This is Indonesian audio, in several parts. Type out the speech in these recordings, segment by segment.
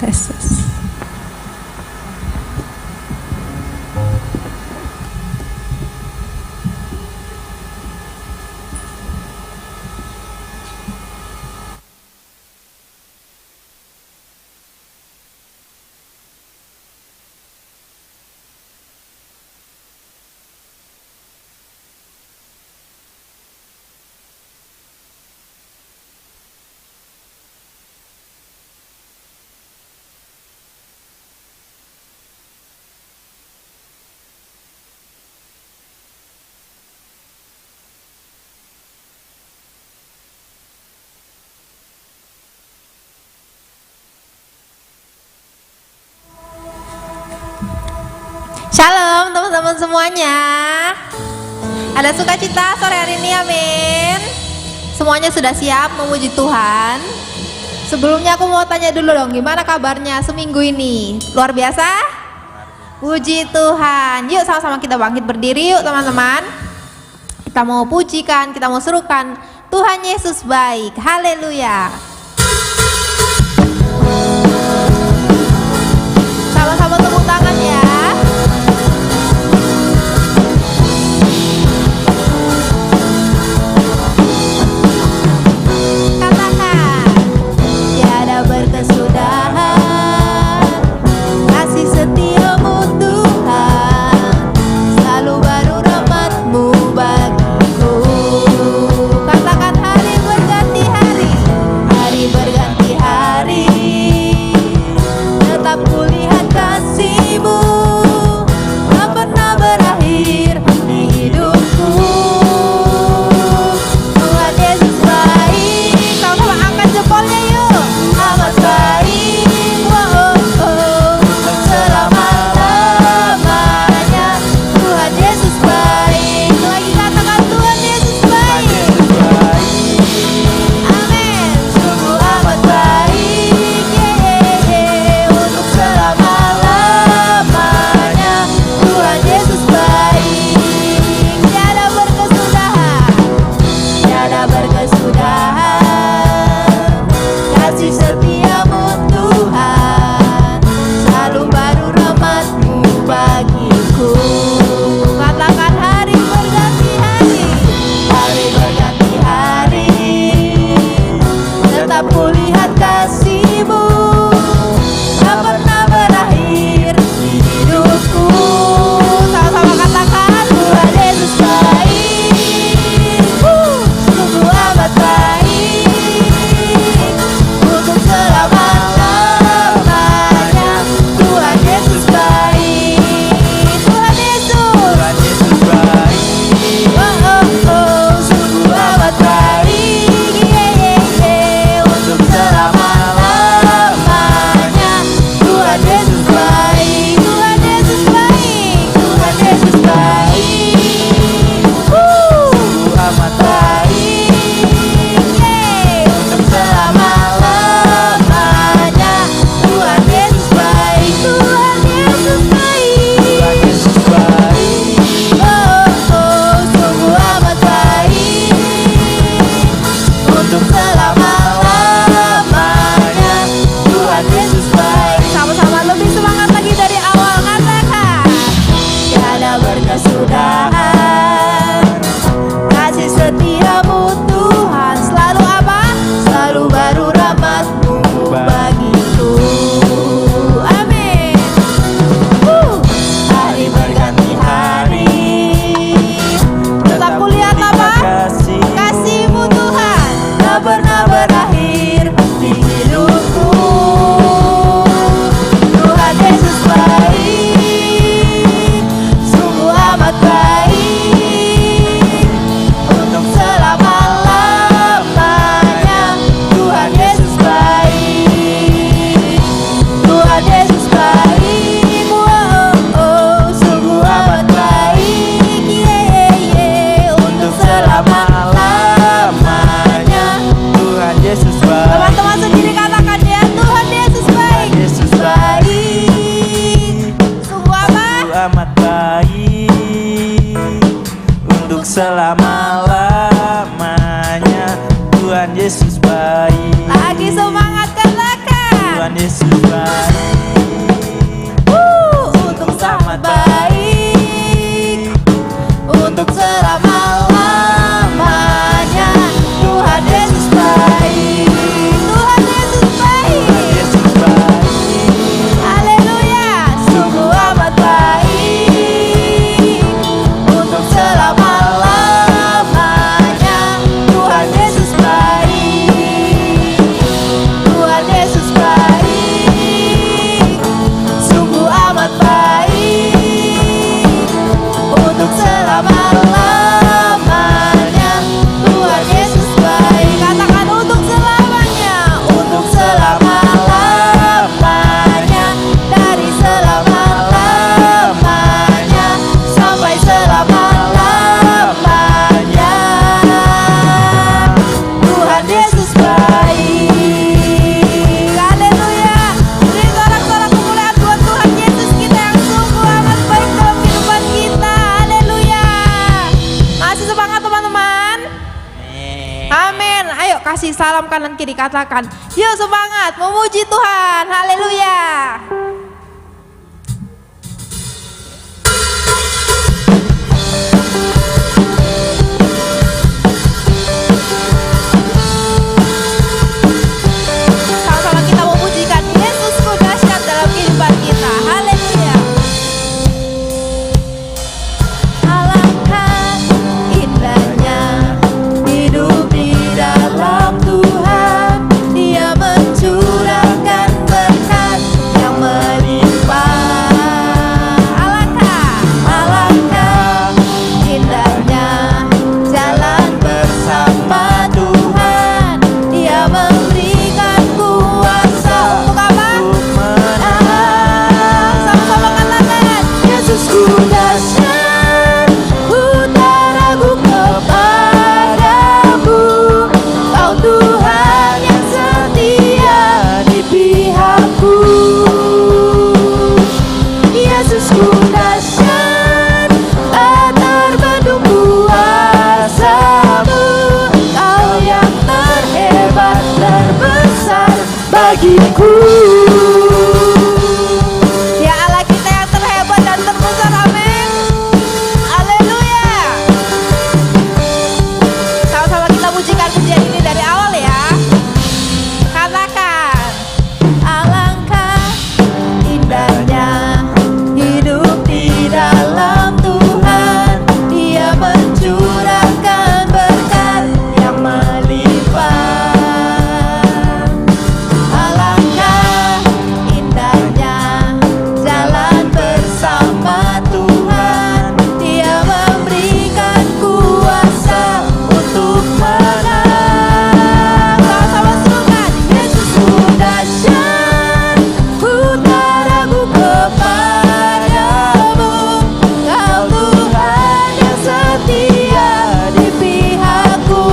Yesus. Shalom teman-teman semuanya. Ada sukacita sore hari ini, amin. Semuanya sudah siap memuji Tuhan. Sebelumnya aku mau tanya dulu dong, gimana kabarnya seminggu ini? Luar biasa? Puji Tuhan. Yuk sama-sama kita bangkit berdiri yuk teman-teman. Kita mau pujikan, kita mau serukan Tuhan Yesus baik. Haleluya. Sama-sama tepuk tangan ya. Berkesudahan kasih setiamu Tuhan, selalu baru rahmat-Mu bagiku. Katakan hari berganti hari, hari berganti hari, tetap kulihat kasih-Mu tak pernah berakhir di hidupku. Tuhan Yesus baik. Sama-sama angkat jempolnya yuk. Amat baik. Tuhan Yesus baik, untuk sangat baik, untuk selama-lamanya. Tuhan Yesus baik, Tuhan Yesus baik, Yesus baik, haleluya, sungguh amat baik, untuk selama-lamanya. Tuhan Yesus baik, Tuhan Yesus baik, sungguh amat baik, untuk selama-lamanya. Tuhan Yesus baik, katakan untuk selamanya, untuk selama-lamanya, dari selama-lamanya sampai selama-lamanya. Tuhan Yesus baik, haleluya. Beri sorak-sorak kemuliaan buat Tuhan Yesus kita yang sungguh amat baik dalam kehidupan kita, haleluya. Masih semangat teman-teman? Amin. Ayo kasih salam kanan kiri, katakan, yuk semangat memuji Tuhan, haleluya. Sama-sama kita memujikan Yesusku dahsyat dalam kehidupan kita, haleluya. Alangkah indahnya hidup di dalam Tuhan, Dia mencurahkan berkat yang melimpah. Alangkah indahnya jalan bersama Tuhan, Dia memberikan kuasa untuk apa? Sama-sama katakan, Yesusku dahsyat, ku tak ragu kepadamu. Kau Tuhan yang setia di pihakku. Yesusku dahsyat, tak terbendung kuasa-Mu. Kau yang terhebat, terbesar bagiku. Ya Allah kita yang terhebat dan terbesar, amin. Haleluya. Sama-sama kita pujikan pujian ini dari awal ya. Katakan, alangkah indahnya hidup di dalam Tuhan, Dia mencurahkan berkat yang melimpah. Alangkah indahnya jalan bersama Tuhan, Dia memberikan kuasa untuk menang. Sama-sama serukan, Yesusku dahsyat, ku tak ragu kepadamu. Kau Tuhan yang setia di pihakku.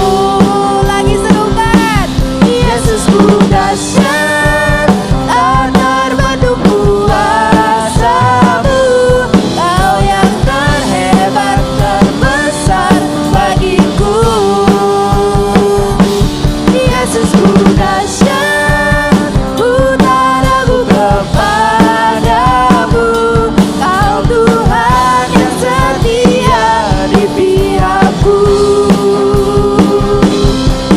Lagi serukan, Yesusku dahsyat, tak terbendung kuasa-Mu. Kau yang terhebat, terbesar bagiku. Yesusku dahsyat, ku tak ragu kepadamu. Kau Tuhan yang setia di pihakku.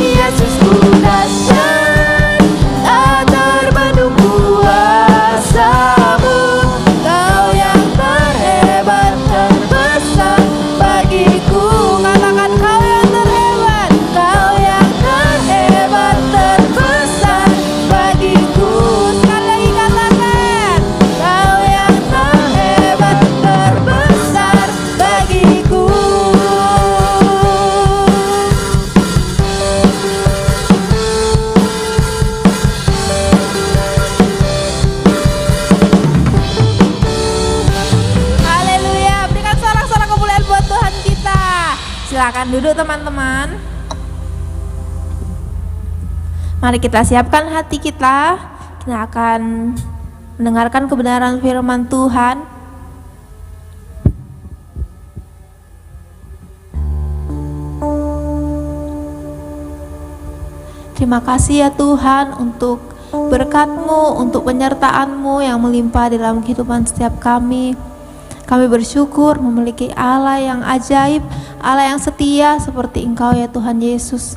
Yesusku dahsyat, tak terbendung kuasa-Mu. Kau yang terhebat, terbesar bagiku. Katakan, Kau yang terhebat, Kau yang terhebat, terbesar bagiku. Sekali lagi katakan, Kau yang terhebat, terbesar bagiku. Haleluya, berikan sorak-sorak kemuliaan buat Tuhan kita. Silakan duduk teman-teman. Mari kita siapkan hati kita. Kita akan mendengarkan kebenaran firman Tuhan. Terima kasih ya Tuhan untuk berkat-Mu, untuk penyertaan-Mu yang melimpah dalam kehidupan setiap kami. Kami bersyukur memiliki Allah yang ajaib, Allah yang setia seperti Engkau ya Tuhan Yesus.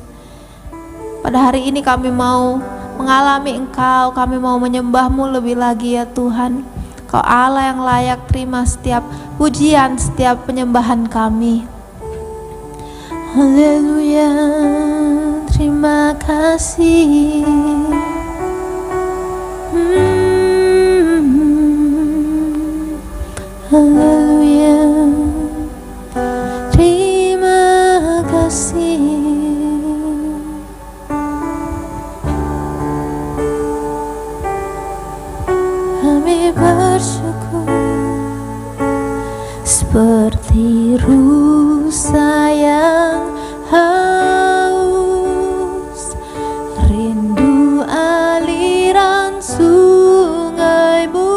Pada hari ini kami mau mengalami Engkau, kami mau menyembah-Mu lebih lagi ya Tuhan. Kau Allah yang layak terima setiap pujian, setiap penyembahan kami. Haleluya, terima kasih. Haleluya, terima kasih. Kami bersyukur seperti rusa yang haus, rindu aliran sungai-Mu.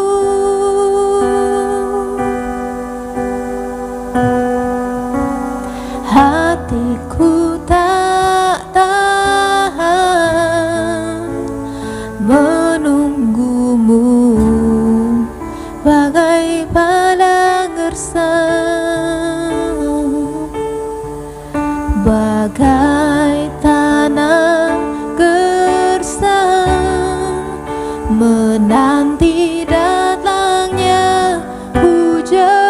Hatiku tak tahan menunggu-Mu bagai padang gersang, bagai tanah gersang menanti datangnya hujan.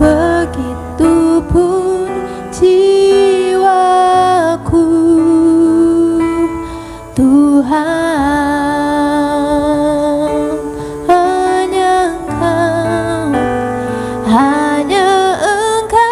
Begitupun jiwaku, Tuhan, hanya Engkau, hanya Engkau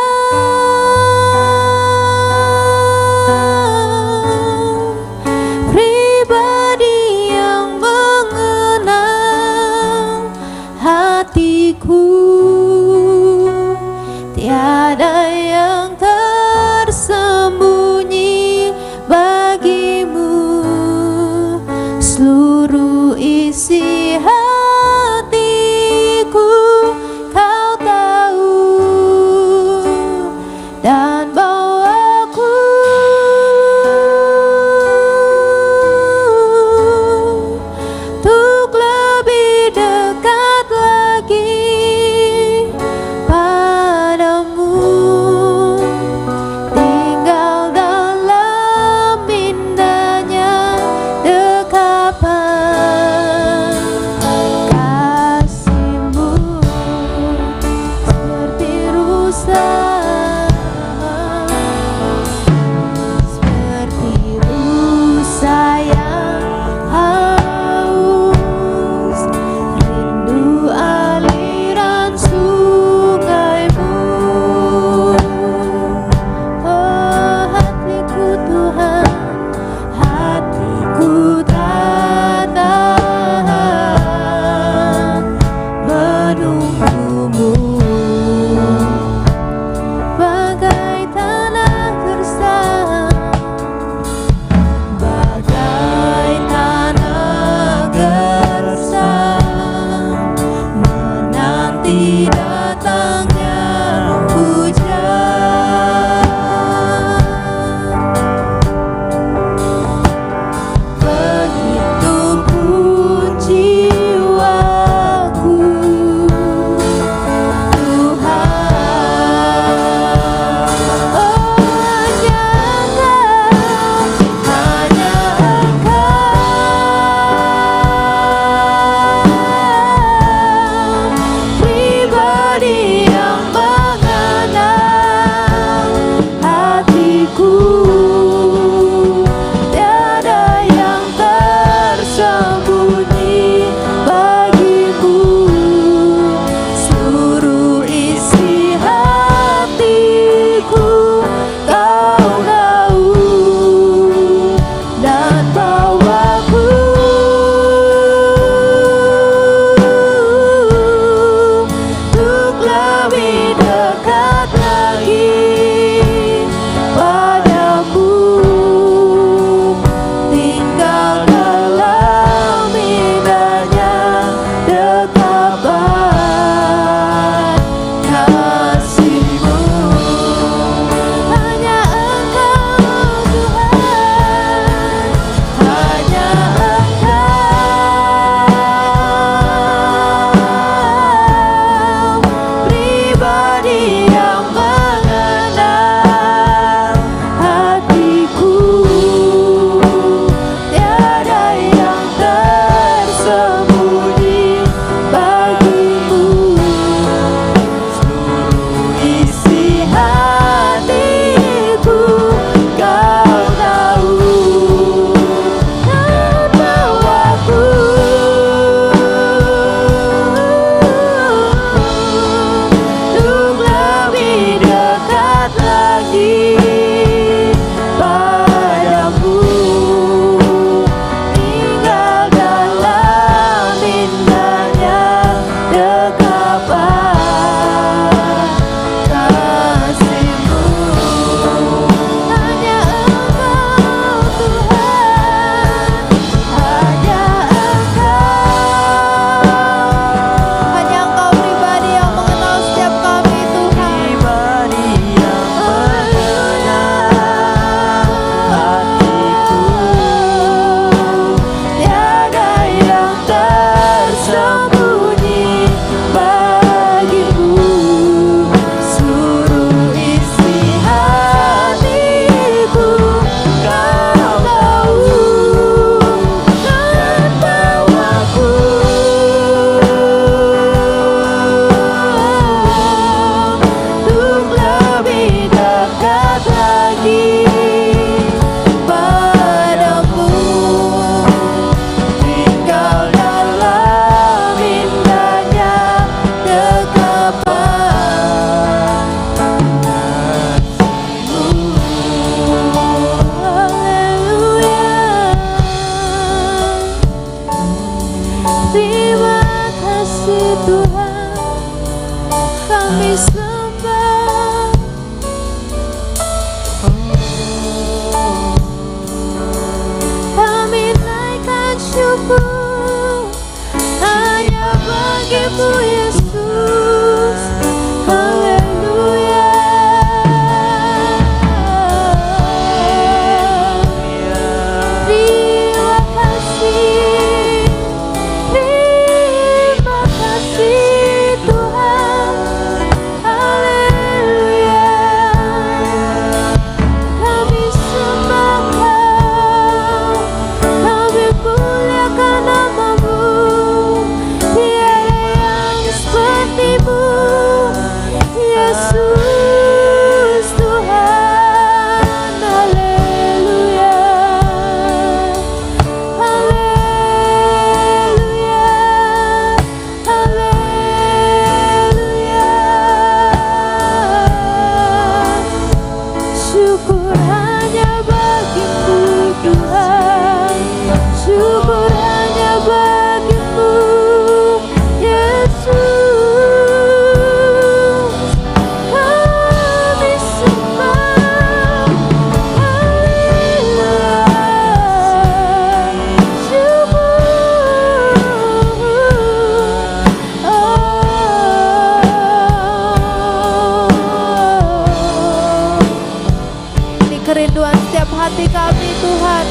hati kami Tuhan.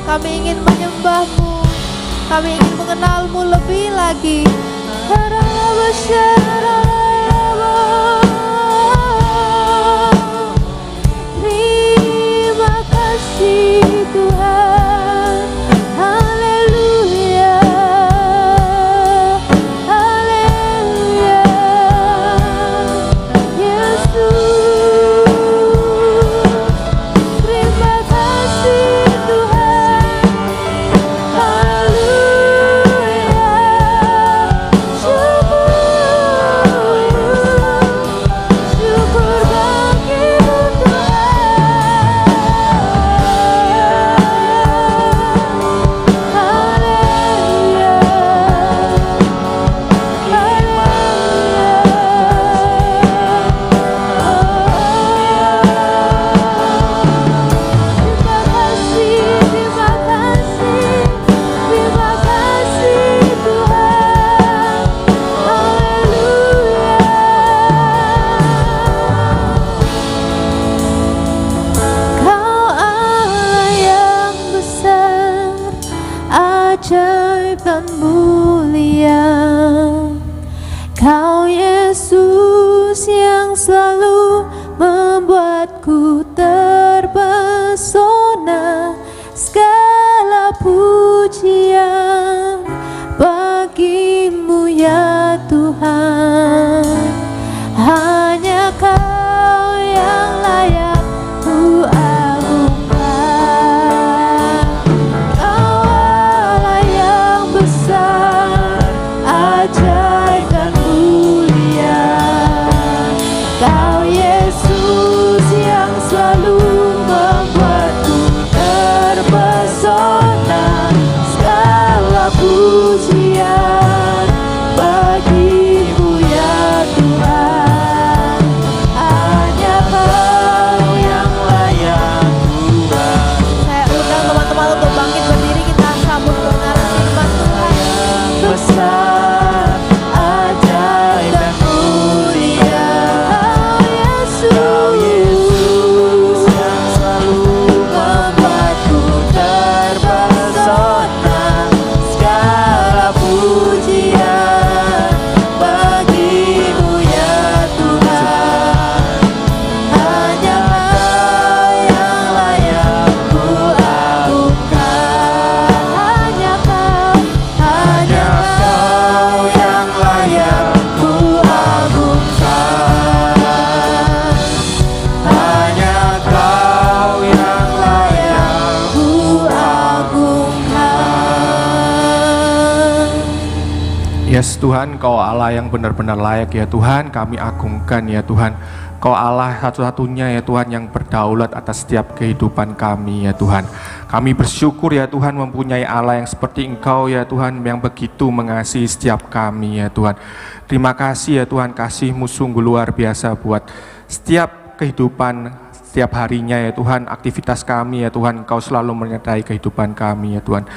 Kami ingin menyembah-Mu, kami ingin mengenal-Mu lebih lagi. Terima kasih Tuhan. Haleluya, haleluya, Yesus. Terima kasih Tuhan. Haleluya, syukur bagimu Tuhan. Haleluya, terima kasih, terima kasih, terima kasih Tuhan. Haleluya. Kau Allah yang besar, ajaib dan mulia. Kau Yesus yang selalu membuatku terpesona. Segala pujian bagimu ya Tuhan. Hanya Kau yang layak ku agungkan. Kau Allah yang besar, ajaib dan mulia. Kau Yesus yang selalu membuatku terpesona. Segala pujian bagimu ya Tuhan. Hanya Kau yang layak Tuhan. Saya undang teman-teman untuk bangkit berdiri, kita sambut kebenaran firman Tuhan. Besar, ajaib dan mulia. Kau Yesus yang selalu membuatku terpesona. Segala pujian bagimu ya Tuhan. Hanya Kau yang layak ku agungkan. Hanya Kau yang layak ku agungkan. Hanya Kau yang layak ku agungkan. Yes Tuhan, Kau Allah yang benar-benar layak ya Tuhan, kami agungkan ya Tuhan. Kau Allah satu-satunya ya Tuhan yang berdaulat atas setiap kehidupan kami ya Tuhan. Kami bersyukur ya Tuhan mempunyai Allah yang seperti Engkau ya Tuhan, yang begitu mengasihi setiap kami ya Tuhan. Terima kasih ya Tuhan, kasih-Mu sungguh luar biasa buat setiap kehidupan, setiap harinya ya Tuhan, aktivitas kami ya Tuhan. Engkau selalu menyertai kehidupan kami ya Tuhan.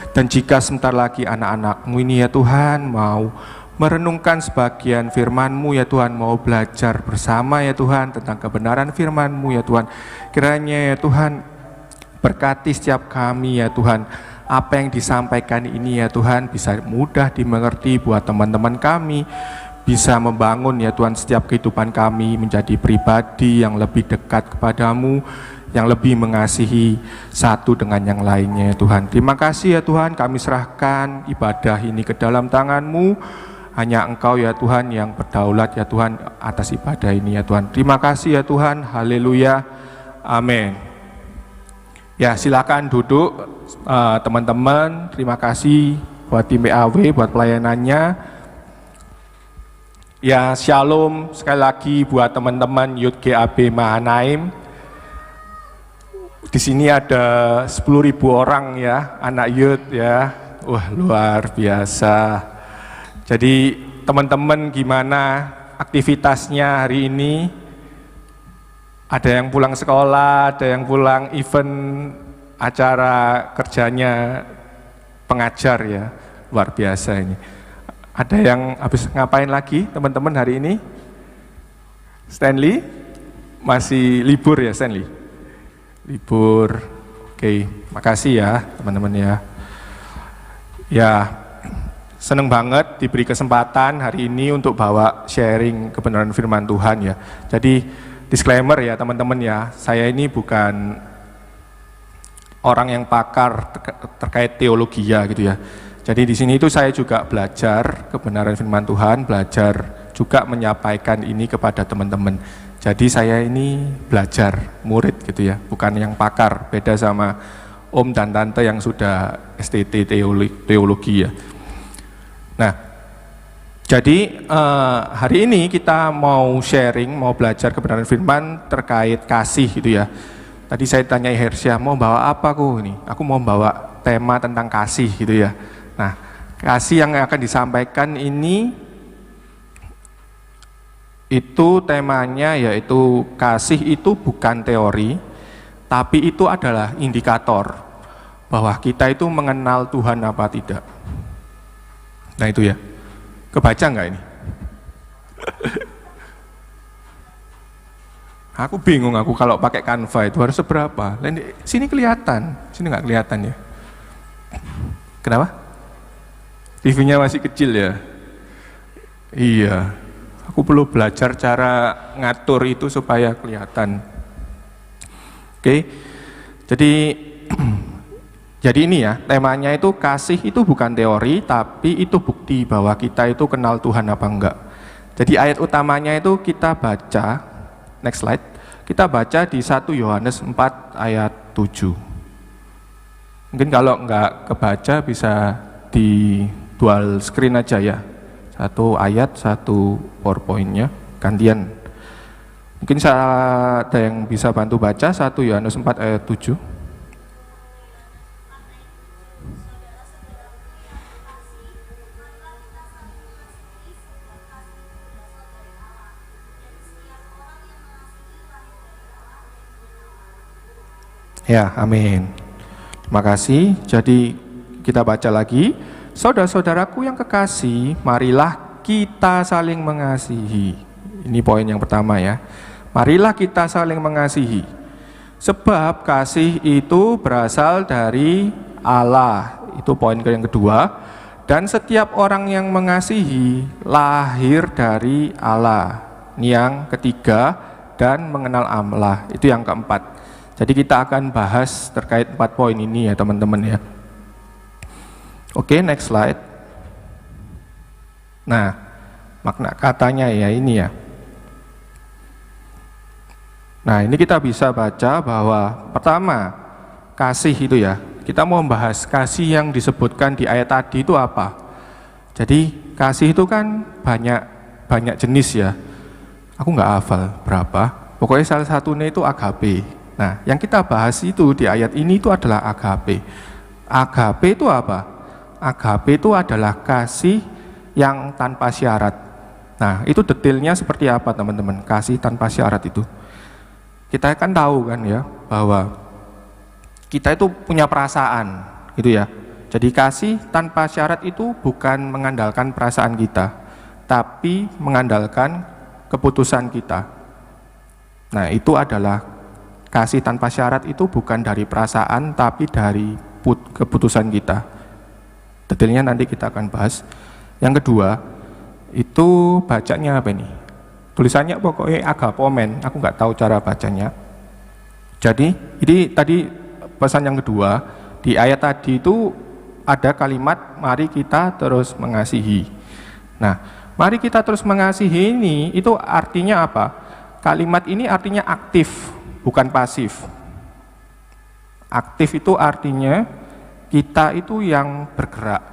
Dan jika sebentar lagi anak-anak-Mu ini ya Tuhan mau merenungkan sebagian firman-Mu ya Tuhan, mau belajar bersama ya Tuhan tentang kebenaran firman-Mu ya Tuhan, kiranya ya Tuhan berkati setiap kami ya Tuhan. Apa yang disampaikan ini ya Tuhan bisa mudah dimengerti buat teman-teman kami, bisa membangun ya Tuhan setiap kehidupan kami menjadi pribadi yang lebih dekat kepadamu, yang lebih mengasihi satu dengan yang lainnya ya Tuhan. Terima kasih ya Tuhan, kami serahkan ibadah ini ke dalam tangan-Mu. Hanya Engkau ya Tuhan yang berdaulat ya Tuhan atas ibadah ini ya Tuhan. Terima kasih ya Tuhan, haleluya, amin. Ya silakan duduk teman-teman. Terima kasih buat tim PAW buat pelayanannya. Ya shalom sekali lagi buat teman-teman Youth GAB Mahanaim. Di sini ada 10.000 orang ya, anak youth ya. Wah luar biasa. Jadi teman-teman gimana aktivitasnya hari ini? Ada yang pulang sekolah, ada yang pulang event acara kerjanya pengajar ya, luar biasa ini. Ada yang habis ngapain lagi teman-teman hari ini? Stanley? Masih libur ya Stanley? Libur. Oke, makasih ya teman-teman ya. Ya, seneng banget diberi kesempatan hari ini untuk bawa sharing kebenaran firman Tuhan ya. Jadi disclaimer ya teman-teman ya, saya ini bukan orang yang pakar terkait teologi ya gitu ya. Jadi di sini itu saya juga belajar kebenaran firman Tuhan, belajar juga menyampaikan ini kepada teman-teman. Jadi saya ini belajar, murid gitu ya, bukan yang pakar, beda sama om dan tante yang sudah STT teologi ya. Nah, jadi hari ini kita mau sharing, mau belajar kebenaran firman terkait kasih gitu ya. Tadi saya tanya Hersya, mau bawa apa aku ini? Aku mau bawa tema tentang kasih gitu ya. Nah, kasih yang akan disampaikan ini itu temanya yaitu kasih itu bukan teori, tapi itu adalah indikator bahwa kita itu mengenal Tuhan apa tidak. Nah itu ya, kebaca nggak ini? Aku bingung aku kalau pakai Canva itu harus seberapa. Sini kelihatan, sini nggak kelihatan ya. Kenapa? TV-nya masih kecil ya. Iya, aku perlu belajar cara ngatur itu supaya kelihatan. Oke, jadi ini ya, temanya itu kasih itu bukan teori, tapi itu bukti bahwa kita itu kenal Tuhan apa enggak. Jadi ayat utamanya itu kita baca, next slide, kita baca di 1 Yohanes 4 ayat 7. Mungkin kalau enggak kebaca bisa di dual screen aja ya. Satu ayat, satu PowerPoint-nya, gantian. Mungkin ada yang bisa bantu baca 1 Yohanes 4 ayat 7. Ya, amin. Terima kasih. Jadi kita baca lagi. Saudara-saudaraku yang kekasih, marilah kita saling mengasihi. Ini poin yang pertama ya. Marilah kita saling mengasihi. Sebab kasih itu berasal dari Allah. Itu poin yang kedua. Dan setiap orang yang mengasihi lahir dari Allah. Ini yang ketiga, dan mengenal Allah. Itu yang keempat. Jadi kita akan bahas terkait 4 poin ini ya teman-teman ya. Oke, next slide. Nah, makna katanya ya ini ya. Nah, ini kita bisa baca bahwa pertama, kasih itu ya. Kita mau membahas kasih yang disebutkan di ayat tadi itu apa. Jadi kasih itu kan banyak jenis ya. Aku nggak hafal berapa. Pokoknya salah satunya itu agape. Nah, yang kita bahas itu di ayat ini itu adalah agape. Agape itu apa? Agape itu adalah kasih yang tanpa syarat. Nah, itu detailnya seperti apa teman-teman? Kasih tanpa syarat itu. Kita kan tahu kan ya, bahwa kita itu punya perasaan, gitu ya. Jadi kasih tanpa syarat itu bukan mengandalkan perasaan kita, tapi mengandalkan keputusan kita. Nah, itu adalah kasih tanpa syarat itu bukan dari perasaan, tapi dari keputusan kita. Detailnya nanti kita akan bahas. Yang kedua, itu bacanya apa ini? Tulisannya pokoknya agapomen, aku nggak tahu cara bacanya. Jadi, ini tadi pesan yang kedua, di ayat tadi itu ada kalimat, mari kita terus mengasihi. Nah, mari kita terus mengasihi ini, itu artinya apa? Kalimat ini artinya aktif, bukan pasif. Aktif itu artinya kita itu yang bergerak,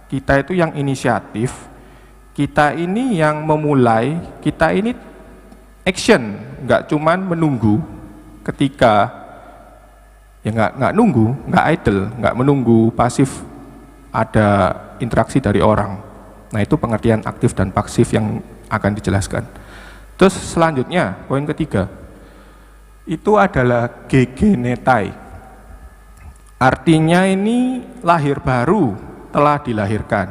kita itu yang inisiatif, kita ini yang memulai, kita ini action, nggak cuman menunggu ketika ya nggak nunggu, nggak idle, nggak menunggu pasif ada interaksi dari orang. Nah itu pengertian aktif dan pasif yang akan dijelaskan. Terus selanjutnya poin ketiga itu adalah gegenetai. Artinya ini lahir baru, telah dilahirkan.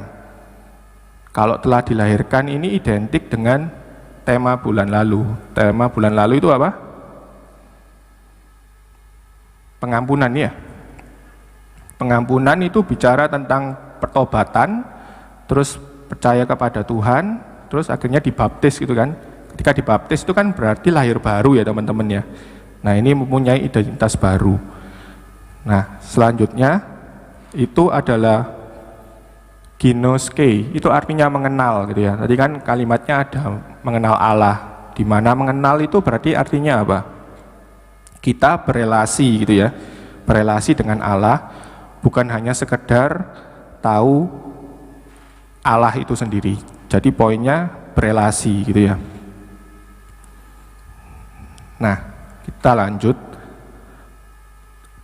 Kalau telah dilahirkan ini identik dengan tema bulan lalu. Tema bulan lalu itu apa? pengampunan ya. Pengampunan itu bicara tentang pertobatan, terus percaya kepada Tuhan, terus akhirnya dibaptis gitu kan. Ketika dibaptis itu kan berarti lahir baru ya teman-teman ya. Nah ini mempunyai identitas baru. Nah selanjutnya itu adalah ginoske, itu artinya mengenal gitu ya. Tadi kan kalimatnya ada mengenal Allah, di mana mengenal itu berarti artinya apa? Kita berelasi gitu ya, berelasi dengan Allah, bukan hanya sekedar tahu Allah itu sendiri. Jadi poinnya berelasi gitu ya. Nah, kita lanjut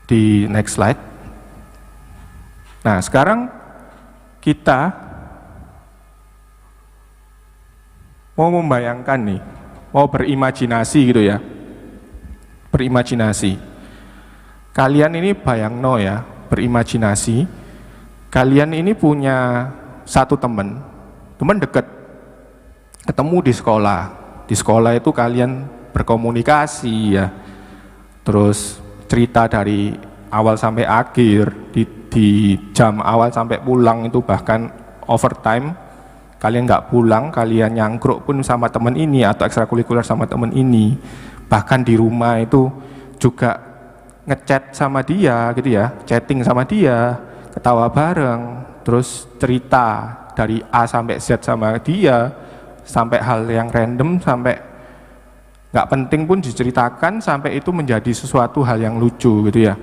di next slide. Nah, sekarang kita mau membayangkan nih, mau berimajinasi gitu ya. Berimajinasi. Kalian ini bayangno ya, berimajinasi. Kalian ini punya satu teman dekat, ketemu di sekolah. Di sekolah itu kalian berkomunikasi ya, terus cerita dari awal sampai akhir, di jam awal sampai pulang itu bahkan overtime, kalian nggak pulang, kalian nyangkruk pun sama teman ini atau ekstrakurikuler sama teman ini, bahkan di rumah itu juga ngechat sama dia gitu ya, chatting sama dia, ketawa bareng, terus cerita dari A sampai Z sama dia, sampai hal yang random, sampai nggak penting pun diceritakan, sampai itu menjadi sesuatu hal yang lucu gitu ya.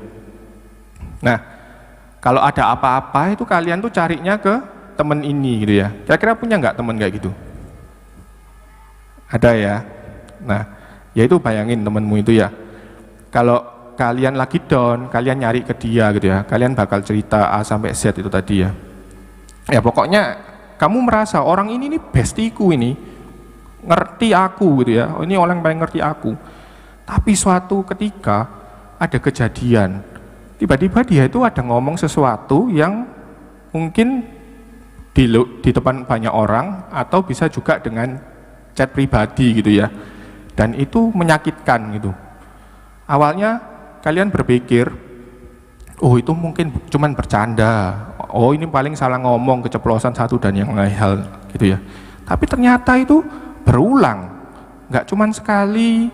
Nah, kalau ada apa-apa itu kalian tuh carinya ke temen ini gitu ya. Kira-kira punya nggak temen kayak gitu? Ada ya. Nah, ya itu bayangin temenmu itu ya. Kalau kalian lagi down, kalian nyari ke dia gitu ya. Kalian bakal cerita A sampai Z itu tadi ya. Ya pokoknya kamu merasa orang ini nih bestiku ini, ngerti aku gitu ya, oh, ini orang yang paling ngerti aku. Tapi suatu ketika ada kejadian, tiba-tiba dia itu ada ngomong sesuatu yang mungkin di depan banyak orang, atau bisa juga dengan chat pribadi gitu ya, dan itu menyakitkan gitu. Awalnya kalian berpikir, oh itu mungkin cuman bercanda, oh ini paling salah ngomong, keceplosan satu dan yang lain hal gitu ya. Tapi ternyata itu berulang, nggak cuman sekali,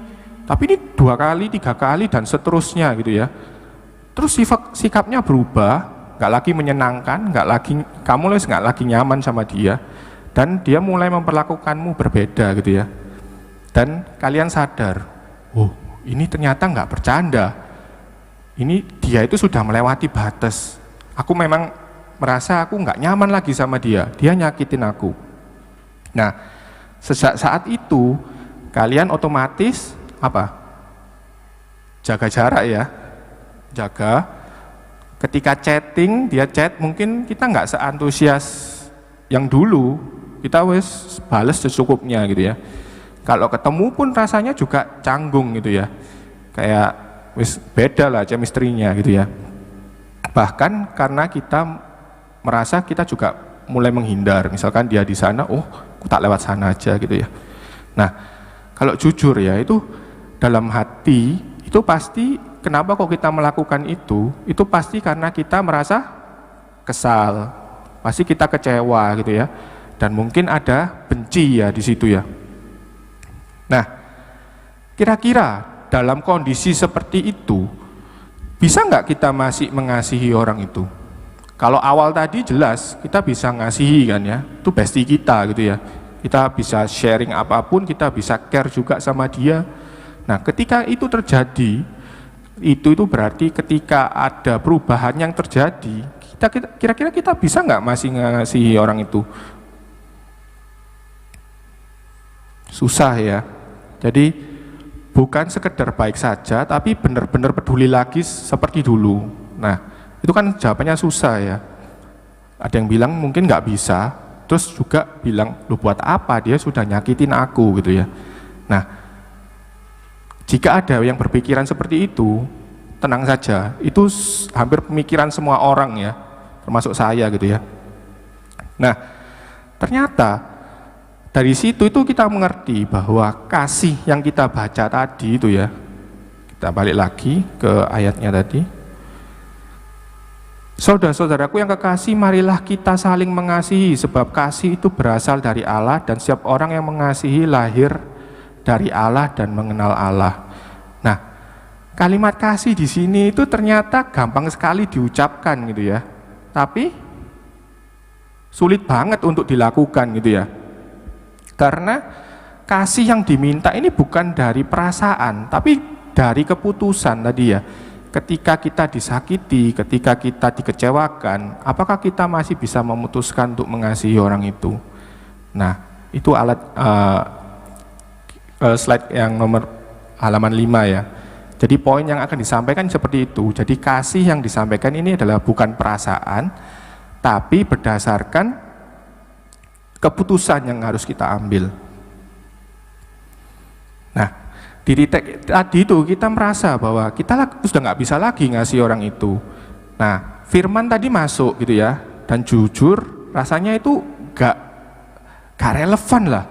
tapi ini 2 kali, 3 kali dan seterusnya gitu ya. Terus sikapnya berubah, nggak lagi menyenangkan, kamu nggak lagi nyaman sama dia, dan dia mulai memperlakukanmu berbeda gitu ya. Dan kalian sadar, oh ini ternyata nggak bercanda, ini dia itu sudah melewati batas. Aku memang merasa aku nggak nyaman lagi sama dia nyakitin aku. Nah, sejak saat itu kalian otomatis apa? Jaga jarak ya, jaga. Ketika chatting, dia chat, mungkin kita nggak seantusias yang dulu, kita wes bales secukupnya gitu ya. Kalau ketemu pun rasanya juga canggung gitu ya, kayak wes beda lah chemistry-nya gitu ya. Bahkan karena kita merasa kita juga mulai menghindar, misalkan dia di sana, oh aku tak lewat sana aja gitu ya. Nah kalau jujur ya, itu dalam hati itu pasti, kenapa kok kita melakukan itu pasti karena kita merasa kesal, pasti kita kecewa gitu ya, dan mungkin ada benci ya di situ ya. Nah kira-kira dalam kondisi seperti itu bisa nggak kita masih mengasihi orang itu? Kalau awal tadi jelas kita bisa ngasihi kan ya, itu bestie kita gitu ya, kita bisa sharing apapun, kita bisa care juga sama dia. Nah ketika itu terjadi, itu berarti ketika ada perubahan yang terjadi, kira-kira kita bisa nggak masih ngasihi orang itu? Susah ya. Jadi bukan sekedar baik saja, tapi benar-benar peduli lagi seperti dulu. Nah itu kan jawabannya susah ya. Ada yang bilang mungkin nggak bisa, terus juga bilang, lu buat apa, dia sudah nyakitin aku gitu ya. Nah jika ada yang berpikiran seperti itu, tenang saja, itu hampir pemikiran semua orang ya, termasuk saya gitu ya. Nah ternyata dari situ itu kita mengerti bahwa kasih yang kita baca tadi itu ya, kita balik lagi ke ayatnya tadi. Saudara-saudaraku yang kekasih, marilah kita saling mengasihi, sebab kasih itu berasal dari Allah, dan setiap orang yang mengasihi lahir dari Allah dan mengenal Allah. Nah, kalimat kasih di sini itu ternyata gampang sekali diucapkan gitu ya, tapi sulit banget untuk dilakukan gitu ya. Karena kasih yang diminta ini bukan dari perasaan, tapi dari keputusan tadi ya. Ketika kita disakiti, ketika kita dikecewakan, apakah kita masih bisa memutuskan untuk mengasihi orang itu? Nah, itu slide yang nomor halaman 5 ya. Jadi poin yang akan disampaikan seperti itu. Jadi kasih yang disampaikan ini adalah bukan perasaan, tapi berdasarkan keputusan yang harus kita ambil. Nah, di titik tadi itu kita merasa bahwa kita sudah nggak bisa lagi ngasih orang itu. Nah, firman tadi masuk gitu ya, dan jujur rasanya itu nggak relevan lah.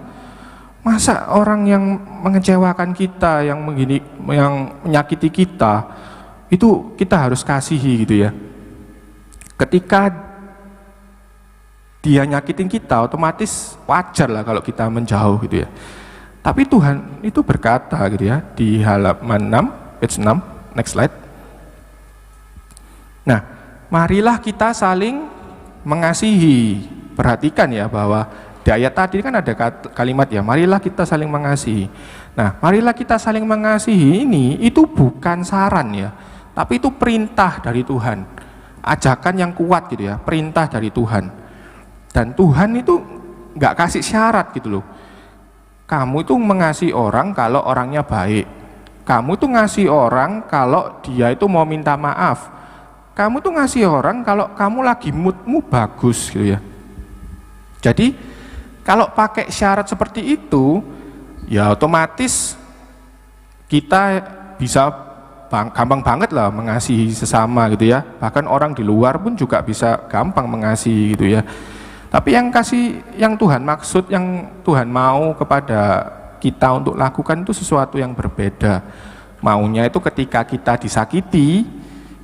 Masa orang yang mengecewakan kita, yang menyakiti kita, itu kita harus kasihi gitu ya. Ketika dia nyakitin kita, otomatis wajar lah kalau kita menjauh gitu ya. Tapi Tuhan itu berkata gitu ya, di halaman 6, page 6, next slide. Nah, marilah kita saling mengasihi. Perhatikan ya bahwa di ayat tadi kan ada kalimat ya, marilah kita saling mengasihi. Nah, marilah kita saling mengasihi ini itu bukan saran ya, tapi itu perintah dari Tuhan. Ajakan yang kuat gitu ya, perintah dari Tuhan. Dan Tuhan itu nggak kasih syarat gitu loh. Kamu itu mengasihi orang kalau orangnya baik. Kamu itu ngasih orang kalau dia itu mau minta maaf. Kamu tuh ngasih orang kalau kamu lagi moodmu bagus gitu ya. Jadi kalau pakai syarat seperti itu, ya otomatis kita bisa gampang banget lah mengasihi sesama gitu ya. Bahkan orang di luar pun juga bisa gampang mengasihi gitu ya. Tapi yang Tuhan maksud, yang Tuhan mau kepada kita untuk lakukan itu sesuatu yang berbeda. Maunya itu ketika kita disakiti,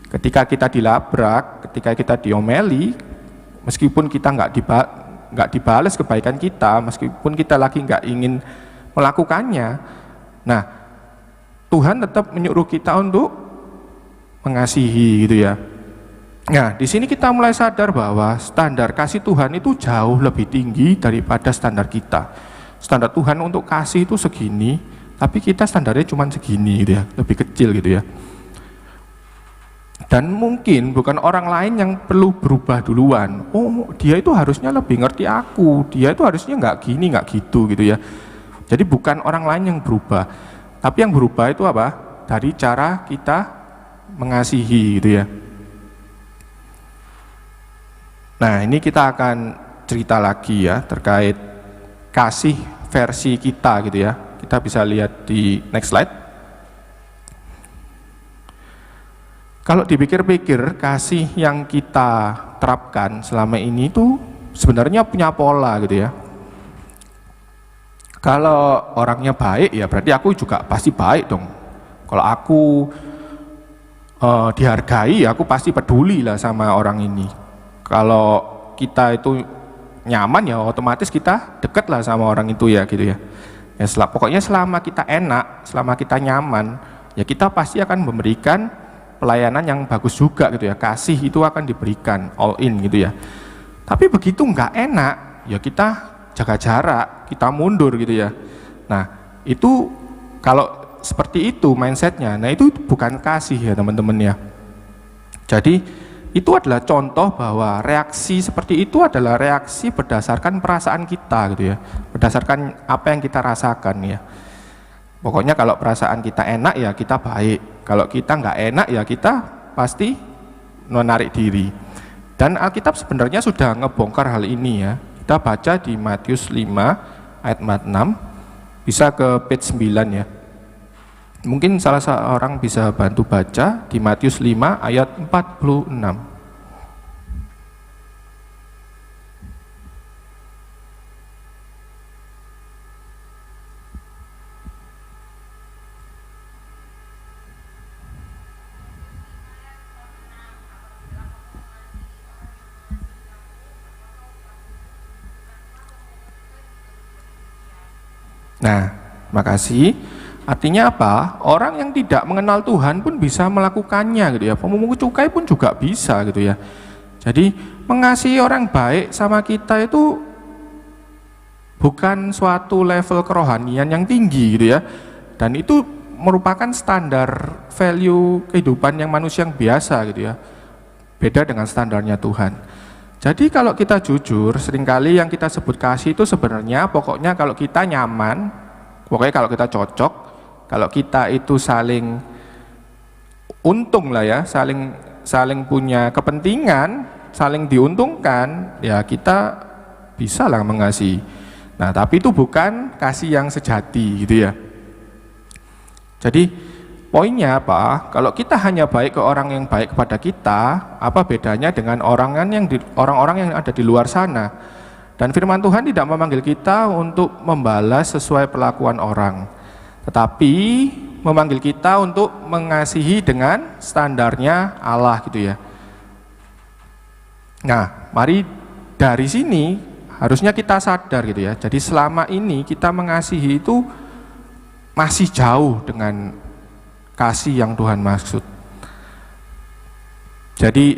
ketika kita dilabrak, ketika kita diomeli, meskipun kita nggak dibalas kebaikan kita, meskipun kita lagi nggak ingin melakukannya, nah Tuhan tetap menyuruh kita untuk mengasihi gitu ya. Nah, di sini kita mulai sadar bahwa standar kasih Tuhan itu jauh lebih tinggi daripada standar kita. Standar Tuhan untuk kasih itu segini, tapi kita standarnya cuma segini gitu ya, lebih kecil gitu ya. Dan mungkin bukan orang lain yang perlu berubah duluan. Oh, dia itu harusnya lebih ngerti aku, dia itu harusnya nggak gini, nggak gitu gitu ya. Jadi bukan orang lain yang berubah, tapi yang berubah itu apa? Dari cara kita mengasihi gitu ya. Nah, ini kita akan cerita lagi ya terkait kasih versi kita gitu ya. Kita bisa lihat di next slide. Kalau dipikir-pikir, kasih yang kita terapkan selama ini itu sebenarnya punya pola gitu ya. Kalau orangnya baik ya berarti aku juga pasti baik dong. Kalau aku dihargai ya aku pasti peduli lah sama orang ini. Kalau kita itu nyaman ya otomatis kita deket lah sama orang itu ya gitu ya. Pokoknya selama kita enak, selama kita nyaman, ya kita pasti akan memberikan pelayanan yang bagus juga gitu ya. Kasih itu akan diberikan all in gitu ya. Tapi begitu nggak enak, ya kita jaga jarak, kita mundur gitu ya. Nah itu kalau seperti itu mindsetnya, nah itu bukan kasih ya teman-teman ya. Jadi itu adalah contoh bahwa reaksi seperti itu adalah reaksi berdasarkan perasaan kita gitu ya, berdasarkan apa yang kita rasakan ya. Pokoknya kalau perasaan kita enak ya kita baik, kalau kita nggak enak ya kita pasti menarik diri. Dan Alkitab sebenarnya sudah ngebongkar hal ini ya. Kita baca di Matius 5 ayat 46, bisa ke page 9 ya. Mungkin salah seorang bisa bantu baca di Matius 5 ayat 46. Nah, makasih. Artinya apa? Orang yang tidak mengenal Tuhan pun bisa melakukannya gitu ya. Pemungut cukai pun juga bisa gitu ya. Jadi mengasihi orang baik sama kita itu bukan suatu level kerohanian yang tinggi gitu ya. Dan itu merupakan standar value kehidupan yang manusia yang biasa gitu ya. Beda dengan standarnya Tuhan. Jadi kalau kita jujur, seringkali yang kita sebut kasih itu sebenarnya pokoknya kalau kita nyaman, pokoknya kalau kita cocok, kalau kita itu saling untung lah ya, saling punya kepentingan, saling diuntungkan, ya kita bisa lah mengasihi. Nah, tapi itu bukan kasih yang sejati gitu ya. Jadi poinnya apa? Kalau kita hanya baik ke orang yang baik kepada kita, apa bedanya dengan orang-orang yang ada di luar sana? Dan firman Tuhan tidak memanggil kita untuk membalas sesuai perlakuan orang, tetapi memanggil kita untuk mengasihi dengan standarnya Allah gitu ya. Nah, mari dari sini harusnya kita sadar gitu ya. Jadi selama ini kita mengasihi itu masih jauh dengan kasih yang Tuhan maksud. Jadi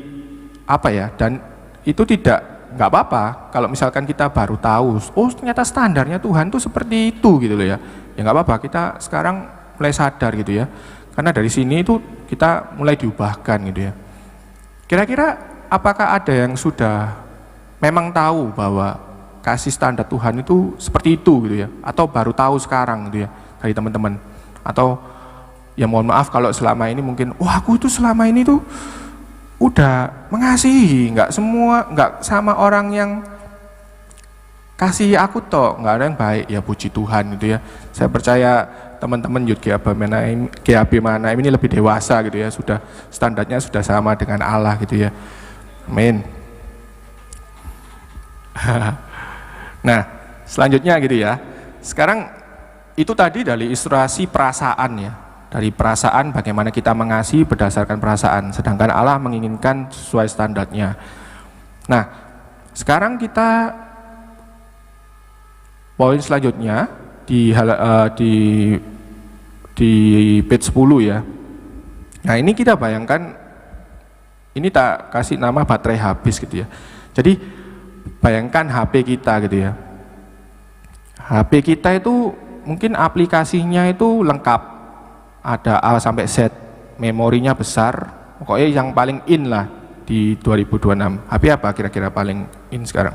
apa ya? Dan itu nggak apa-apa kalau misalkan kita baru tahu, oh ternyata standarnya Tuhan tuh seperti itu gitu loh ya. Ya nggak apa-apa, kita sekarang mulai sadar gitu ya. Karena dari sini itu kita mulai diubahkan gitu ya. Kira-kira apakah ada yang sudah memang tahu bahwa kasih standar Tuhan itu seperti itu gitu ya? Atau baru tahu sekarang gitu ya dari teman-teman? Atau ya mohon maaf kalau selama ini mungkin, wah aku itu selama ini tuh udah mengasihi, nggak sama orang yang kasih aku toh, nggak ada yang baik, ya puji Tuhan gitu ya. Saya percaya teman-teman Youth GAB Manaim ini lebih dewasa gitu ya, sudah standarnya sudah sama dengan Allah gitu ya. Amin. Nah, selanjutnya gitu ya. Sekarang itu tadi dari ilustrasi perasaan ya. Dari perasaan bagaimana kita mengasihi berdasarkan perasaan, sedangkan Allah menginginkan sesuai standarnya. Nah, sekarang kita poin selanjutnya di page 10 ya. Nah, ini kita bayangkan, ini tak kasih nama baterai habis gitu ya. Jadi bayangkan HP kita gitu ya. HP kita itu mungkin aplikasinya itu lengkap. Ada A sampai Z, memorinya besar, pokoknya yang paling in lah di 2026. HP apa kira-kira paling in sekarang?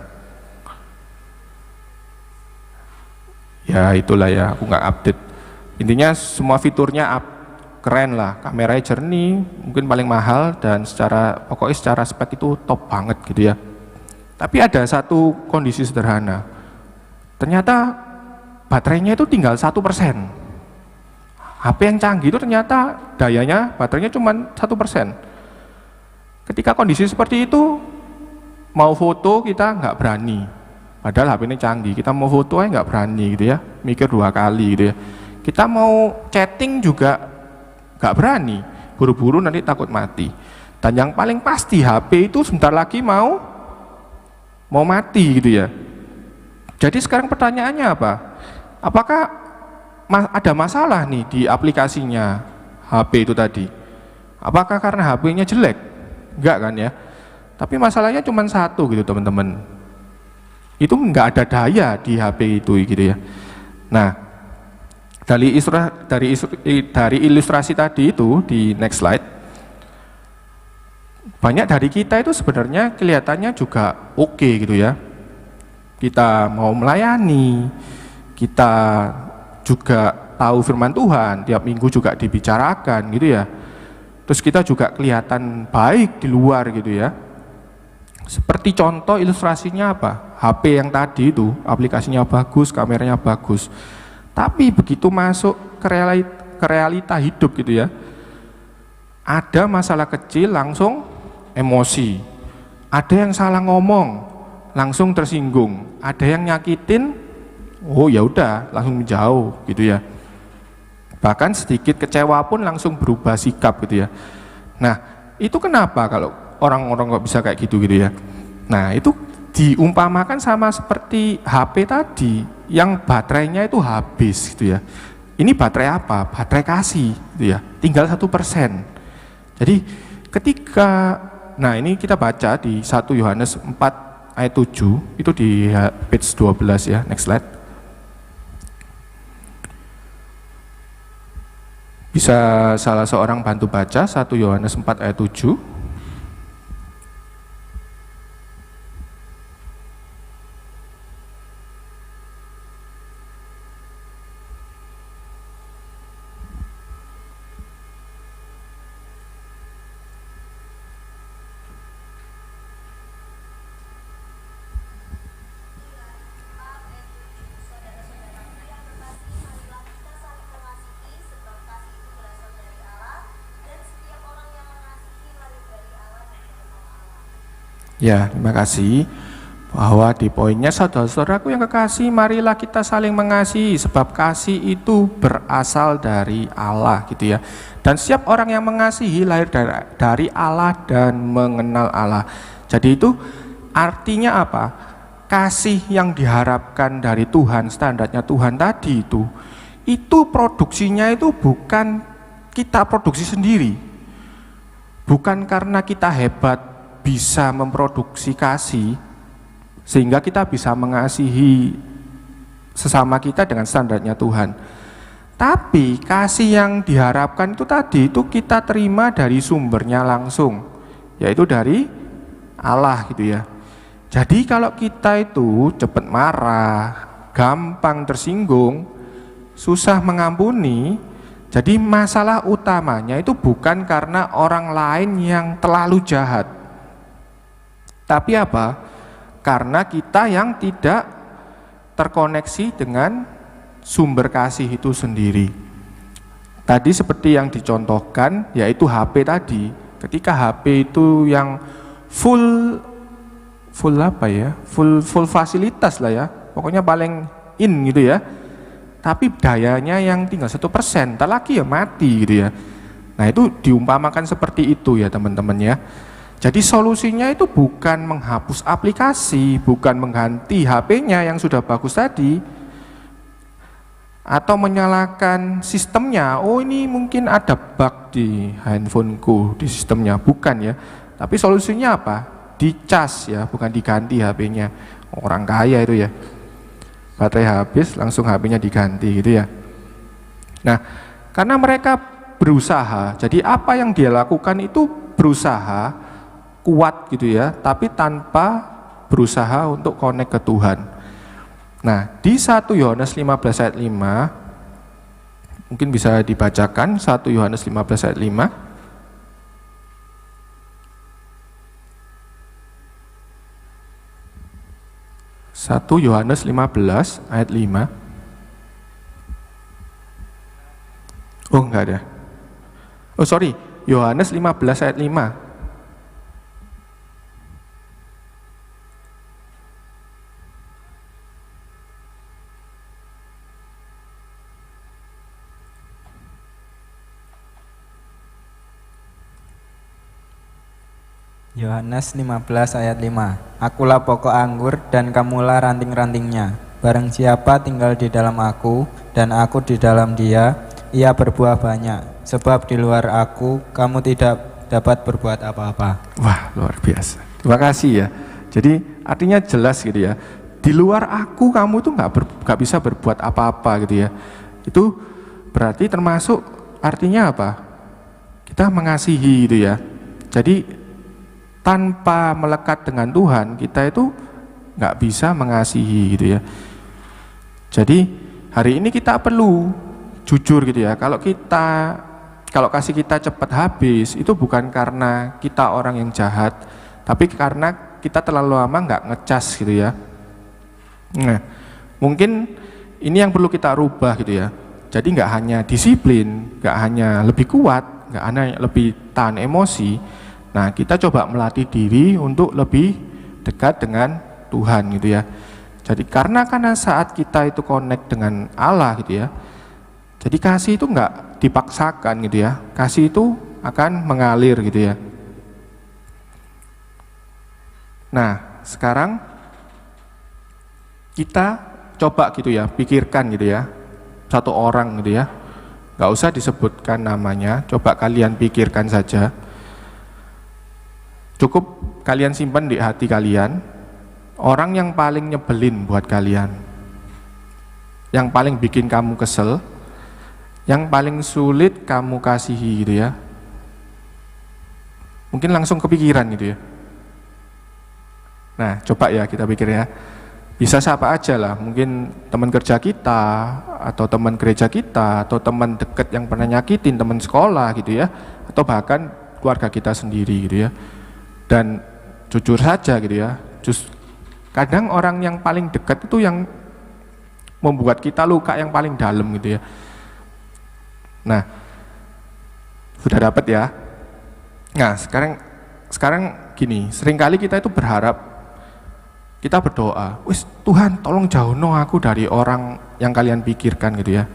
Ya itulah ya, aku nggak update. Intinya semua fiturnya keren lah, kameranya jernih, mungkin paling mahal, dan pokoknya secara spek itu top banget gitu ya. Tapi ada satu kondisi sederhana, ternyata baterainya itu tinggal 1%. HP yang canggih itu ternyata dayanya, baterainya cuma 1%. Ketika kondisi seperti itu, mau foto kita nggak berani. Padahal HP ini canggih, kita mau foto aja nggak berani gitu ya, mikir 2 kali gitu ya. Kita mau chatting juga nggak berani, buru-buru nanti takut mati. Dan yang paling pasti HP itu sebentar lagi mau mati gitu ya. Jadi sekarang pertanyaannya apa? Apakah ada masalah nih di aplikasinya HP itu tadi? Apakah karena HP-nya jelek? Enggak kan ya? Tapi masalahnya cuma satu gitu teman-teman. Itu enggak ada daya di HP itu gitu ya. Nah, dari ilustrasi tadi itu di next slide, banyak dari kita itu sebenarnya kelihatannya juga oke gitu ya. Kita mau melayani, kita juga tahu firman Tuhan, tiap minggu juga dibicarakan gitu ya. Terus kita juga kelihatan baik di luar gitu ya. Seperti contoh ilustrasinya apa? HP yang tadi itu aplikasinya bagus, kameranya bagus. Tapi begitu masuk ke realita hidup gitu ya, ada masalah kecil langsung emosi. Ada yang salah ngomong, langsung tersinggung. Ada yang nyakitin, oh ya udah langsung menjauh gitu ya. Bahkan sedikit kecewa pun langsung berubah sikap gitu ya. Nah, itu kenapa kalau orang-orang kok bisa kayak gitu ya. Nah, itu diumpamakan sama seperti HP tadi. yang baterainya itu habis gitu ya. Ini baterai apa? Baterai kasih gitu ya. Tinggal 1%. Jadi ketika, nah ini kita baca di 1 Yohanes 4 ayat 7, itu di page 12 ya, next slide. Bisa salah seorang bantu baca 1 Yohanes 4 ayat 7. Ya, terima kasih. Bahwa di poinnya, saudara-saudaraku yang kekasih, marilah kita saling mengasihi, sebab kasih itu berasal dari Allah gitu ya. Dan setiap orang yang mengasihi lahir dari Allah dan mengenal Allah. Jadi itu artinya apa? Kasih yang diharapkan dari Tuhan, standarnya Tuhan tadi itu produksinya itu bukan kita produksi sendiri. Bukan karena kita hebat bisa memproduksi kasih sehingga kita bisa mengasihi sesama kita dengan standarnya Tuhan. Tapi kasih yang diharapkan itu tadi itu kita terima dari sumbernya langsung, yaitu dari Allah gitu ya. Jadi kalau kita itu cepat marah, gampang tersinggung, susah mengampuni, jadi masalah utamanya itu bukan karena orang lain yang terlalu jahat. Tapi apa? Karena kita yang tidak terkoneksi dengan sumber kasih itu sendiri. Tadi seperti yang dicontohkan, yaitu HP tadi. Ketika HP itu yang full apa ya? Full fasilitas lah ya. Pokoknya paling in gitu ya. Tapi dayanya yang tinggal 1%, tak lagi ya mati gitu ya. Nah itu diumpamakan seperti itu ya teman-teman ya. Jadi solusinya itu bukan menghapus aplikasi, bukan mengganti HP-nya yang sudah bagus tadi, atau menyalakan sistemnya. Oh ini mungkin ada bug di handphoneku, di sistemnya, bukan ya. Tapi solusinya apa? Dicas ya, bukan diganti HP-nya. Orang kaya itu ya, baterai habis langsung HP-nya diganti gitu ya. Nah, karena mereka berusaha, jadi apa yang dia lakukan itu berusaha kuat gitu ya, tapi tanpa berusaha untuk connect ke Tuhan. Nah, di 1 Yohanes 15 ayat 5, mungkin bisa dibacakan 1 Yohanes 15 ayat 5. Satu Yohanes 15 ayat 5. Oh enggak ada. Oh sorry, Yohanes 15 ayat 5. Yohanes 15 ayat 5. Akulah pokok anggur dan kamulah ranting-rantingnya. Barang siapa tinggal di dalam aku dan aku di dalam dia, ia berbuah banyak. Sebab di luar aku kamu tidak dapat berbuat apa-apa. Wah, luar biasa. Terima kasih ya. Jadi artinya jelas gitu ya. Di luar aku kamu tuh nggak bisa berbuat apa-apa gitu ya. Itu berarti termasuk artinya apa? Kita mengasihi gitu ya. Jadi tanpa melekat dengan Tuhan, kita itu nggak bisa mengasihi gitu ya. Jadi hari ini kita perlu jujur gitu ya. Kalau kasih kita cepat habis, itu bukan karena kita orang yang jahat, tapi karena kita terlalu lama nggak ngecas gitu ya. Nah, mungkin ini yang perlu kita rubah gitu ya. Jadi nggak hanya disiplin, nggak hanya lebih kuat, nggak hanya lebih tahan emosi. Nah, kita coba melatih diri untuk lebih dekat dengan Tuhan gitu ya. Jadi karena saat kita itu connect dengan Allah gitu ya. Jadi kasih itu enggak dipaksakan gitu ya. Kasih itu akan mengalir gitu ya. Nah, sekarang kita coba gitu ya, pikirkan gitu ya, satu orang gitu ya, nggak usah disebutkan namanya, coba kalian pikirkan saja. Cukup kalian simpan di hati kalian, orang yang paling nyebelin buat kalian, yang paling bikin kamu kesel, yang paling sulit kamu kasihi gitu ya. Mungkin langsung kepikiran gitu ya. Nah, coba ya kita pikir ya. Bisa siapa aja lah, mungkin teman kerja kita, atau teman gereja kita, atau teman dekat yang pernah nyakitin, teman sekolah gitu ya, atau bahkan keluarga kita sendiri gitu ya. Dan jujur saja gitu ya, kadang orang yang paling dekat itu yang membuat kita luka yang paling dalam gitu ya. Nah, sudah dapat ya. Nah, sekarang gini, seringkali kita itu berharap, kita berdoa, wis Tuhan tolong jauhno aku dari orang yang kalian pikirkan gitu ya.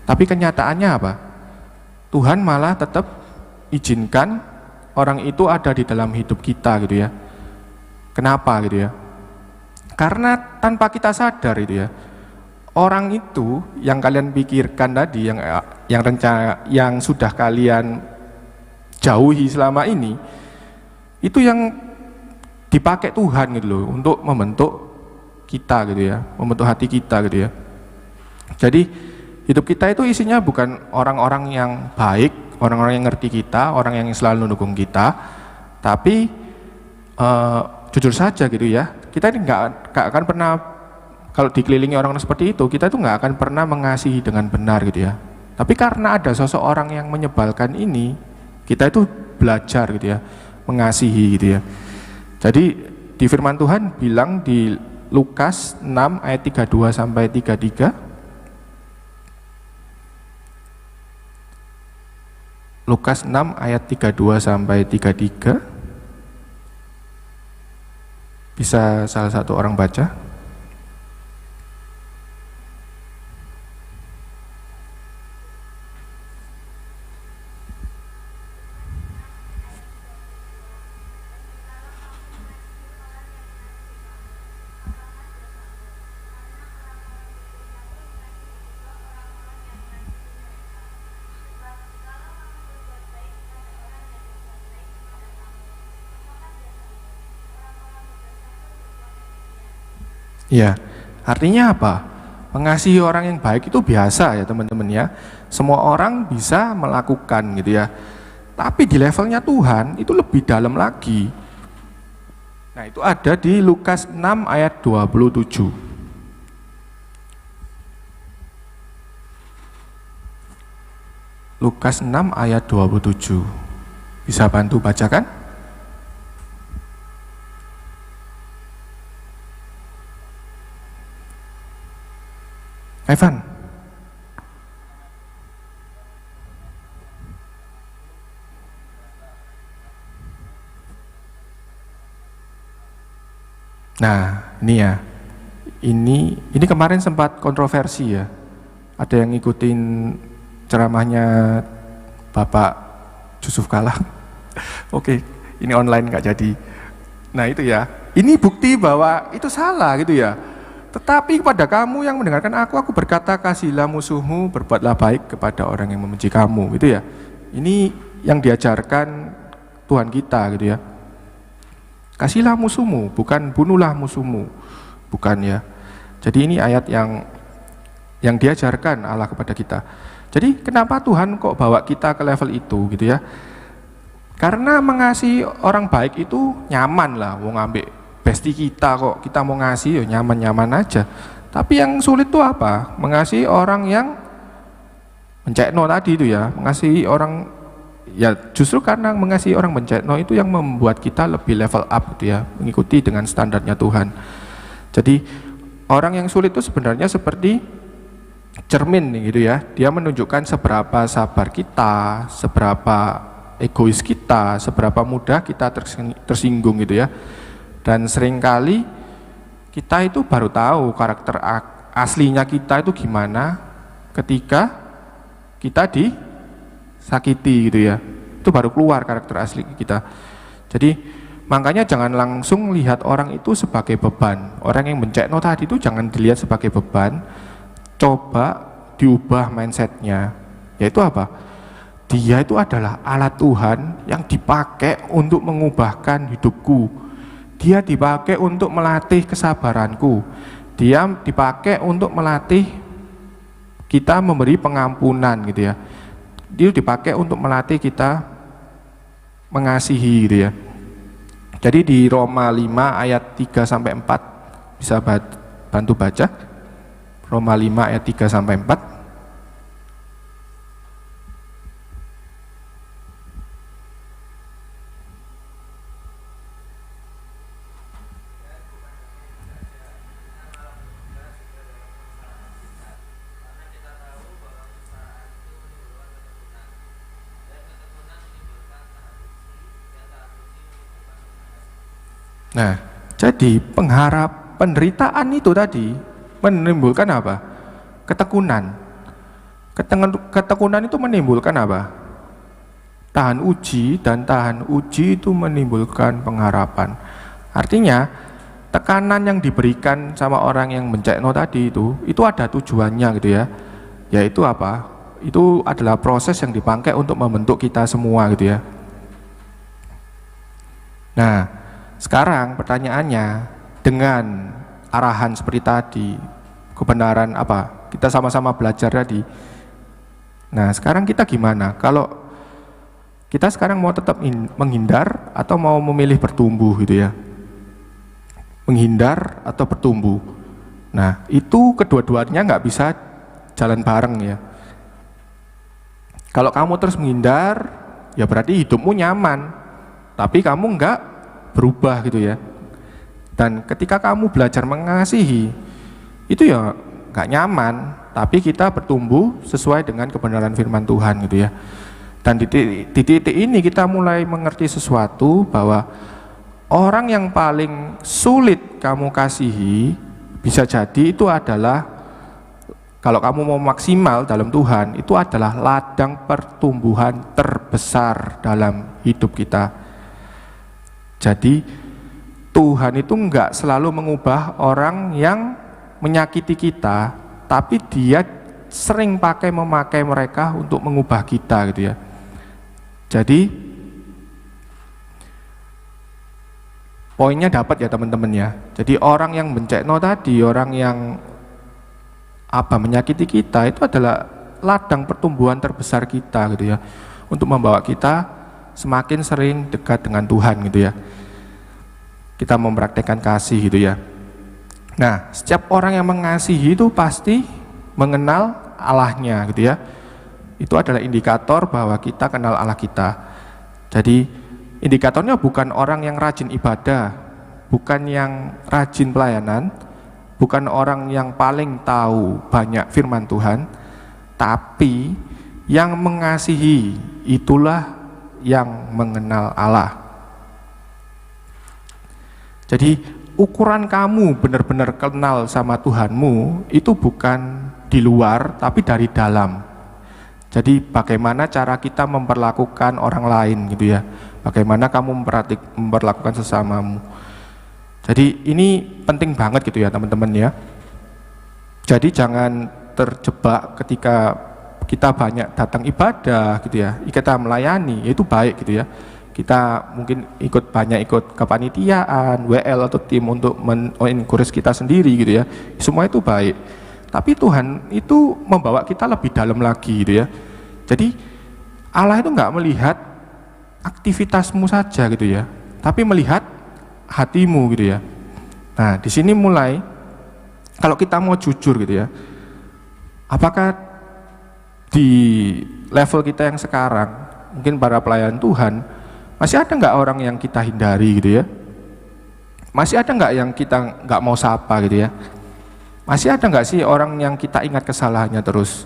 Tapi kenyataannya apa? Tuhan malah tetap izinkan orang itu ada di dalam hidup kita gitu ya. Kenapa gitu ya? Karena tanpa kita sadar itu ya, orang itu yang kalian pikirkan tadi, yang rencana, yang sudah kalian jauhi selama ini, itu yang dipakai Tuhan gitu loh, untuk membentuk kita gitu ya, membentuk hati kita gitu ya. Jadi hidup kita itu isinya bukan orang-orang yang baik, orang-orang yang ngerti kita, orang yang selalu mendukung kita, tapi jujur saja gitu ya, kita ini nggak akan pernah, kalau dikelilingi orang seperti itu, kita itu nggak akan pernah mengasihi dengan benar gitu ya. Tapi karena ada sosok orang yang menyebalkan ini, kita itu belajar gitu ya, mengasihi gitu ya. Jadi di firman Tuhan bilang di Lukas 6 ayat 32 sampai 33. Lukas 6 ayat 32 sampai 33. Bisa salah satu orang baca? Ya, artinya apa? Mengasihi orang yang baik itu biasa ya teman-teman ya. Semua orang bisa melakukan gitu ya. Tapi di levelnya Tuhan itu lebih dalam lagi. Nah, itu ada di Lukas 6 ayat 27. Lukas 6 ayat 27. Bisa bantu bacakan? Evan. Nah, ini ya. Ini kemarin sempat kontroversi ya. Ada yang ngikutin ceramahnya Bapak Yusuf Kala. Oke, ini online nggak jadi. Nah, itu ya. Ini bukti bahwa itu salah gitu ya. Tetapi kepada kamu yang mendengarkan aku berkata, kasihilah musuhmu, berbuatlah baik kepada orang yang membenci kamu, gitu ya. Ini yang diajarkan Tuhan kita, gitu ya. Kasihilah musuhmu, bukan bunuhlah musuhmu, bukan ya. Jadi ini ayat yang diajarkan Allah kepada kita. Jadi kenapa Tuhan kok bawa kita ke level itu, gitu ya? Karena mengasihi orang baik itu nyaman lah, wong ambek bestie kita kok, kita mau ngasih ya nyaman-nyaman aja. Tapi yang sulit tuh apa? Mengasihi orang yang mencekno tadi itu ya, mengasihi orang, ya justru karena mengasihi orang mencekno itu yang membuat kita lebih level up gitu ya, mengikuti dengan standarnya Tuhan. Jadi orang yang sulit itu sebenarnya seperti cermin gitu ya, dia menunjukkan seberapa sabar kita, seberapa egois kita, seberapa mudah kita tersinggung gitu ya. Dan seringkali kita itu baru tahu karakter aslinya kita itu gimana ketika kita disakiti gitu ya. Itu baru keluar karakter asli kita. Jadi makanya jangan langsung lihat orang itu sebagai beban. Orang yang mencekno tadi itu jangan dilihat sebagai beban. Coba diubah mindsetnya, yaitu apa? Dia itu adalah alat Tuhan yang dipakai untuk mengubahkan hidupku. Dia dipakai untuk melatih kesabaranku. Dia dipakai untuk melatih kita memberi pengampunan gitu ya. Dia dipakai untuk melatih kita mengasihi gitu ya. Jadi di Roma 5 ayat 3 sampai 4 bisa bantu baca. Roma 5 ayat 3 sampai 4. Nah, jadi penderitaan itu tadi menimbulkan apa? Ketekunan. Ketekunan itu menimbulkan apa? Tahan uji, dan tahan uji itu menimbulkan pengharapan. Artinya, tekanan yang diberikan sama orang yang mencekno tadi itu ada tujuannya gitu ya. Yaitu apa? Itu adalah proses yang dipakai untuk membentuk kita semua gitu ya. Nah, sekarang pertanyaannya, dengan arahan seperti tadi, kebenaran apa? Kita sama-sama belajar tadi. Nah, sekarang kita gimana? Kalau kita sekarang mau tetap menghindar atau mau memilih bertumbuh gitu ya? Menghindar atau bertumbuh? Nah, itu kedua-duanya nggak bisa jalan bareng ya. Kalau kamu terus menghindar, ya berarti hidupmu nyaman, tapi kamu nggak berubah gitu ya. Dan ketika kamu belajar mengasihi, itu ya nggak nyaman, tapi kita bertumbuh sesuai dengan kebenaran firman Tuhan gitu ya. Dan di titik ini kita mulai mengerti sesuatu, bahwa orang yang paling sulit kamu kasihi bisa jadi itu adalah, kalau kamu mau maksimal dalam Tuhan, itu adalah ladang pertumbuhan terbesar dalam hidup kita. Jadi Tuhan itu enggak selalu mengubah orang yang menyakiti kita, tapi Dia sering memakai mereka untuk mengubah kita gitu ya. Jadi poinnya dapat ya teman-teman ya. Jadi orang yang mencekno tadi, orang yang menyakiti kita, itu adalah ladang pertumbuhan terbesar kita gitu ya, untuk membawa kita semakin sering dekat dengan Tuhan gitu ya. Kita mempraktekkan kasih gitu ya. Nah, setiap orang yang mengasihi itu pasti mengenal Allahnya gitu ya. Itu adalah indikator bahwa kita kenal Allah kita. Jadi indikatornya bukan orang yang rajin ibadah, bukan yang rajin pelayanan, bukan orang yang paling tahu banyak firman Tuhan, tapi yang mengasihi, itulah yang mengenal Allah. Jadi ukuran kamu benar-benar kenal sama Tuhanmu itu bukan di luar, tapi dari dalam. Jadi bagaimana cara kita memperlakukan orang lain gitu ya, bagaimana kamu memperlakukan sesamamu. Jadi ini penting banget gitu ya teman-teman ya. Jadi jangan terjebak ketika kita banyak datang ibadah gitu ya, kita melayani, itu baik gitu ya. Kita mungkin banyak ikut kepanitiaan, WL atau tim untuk mengencourage kita sendiri gitu ya. Semua itu baik. Tapi Tuhan itu membawa kita lebih dalam lagi gitu ya. Jadi Allah itu nggak melihat aktivitasmu saja gitu ya, tapi melihat hatimu gitu ya. Nah, di sini mulai, kalau kita mau jujur gitu ya, apakah di level kita yang sekarang, mungkin para pelayan Tuhan, masih ada nggak orang yang kita hindari gitu ya? Masih ada nggak yang kita nggak mau sapa gitu ya? Masih ada nggak sih orang yang kita ingat kesalahannya terus?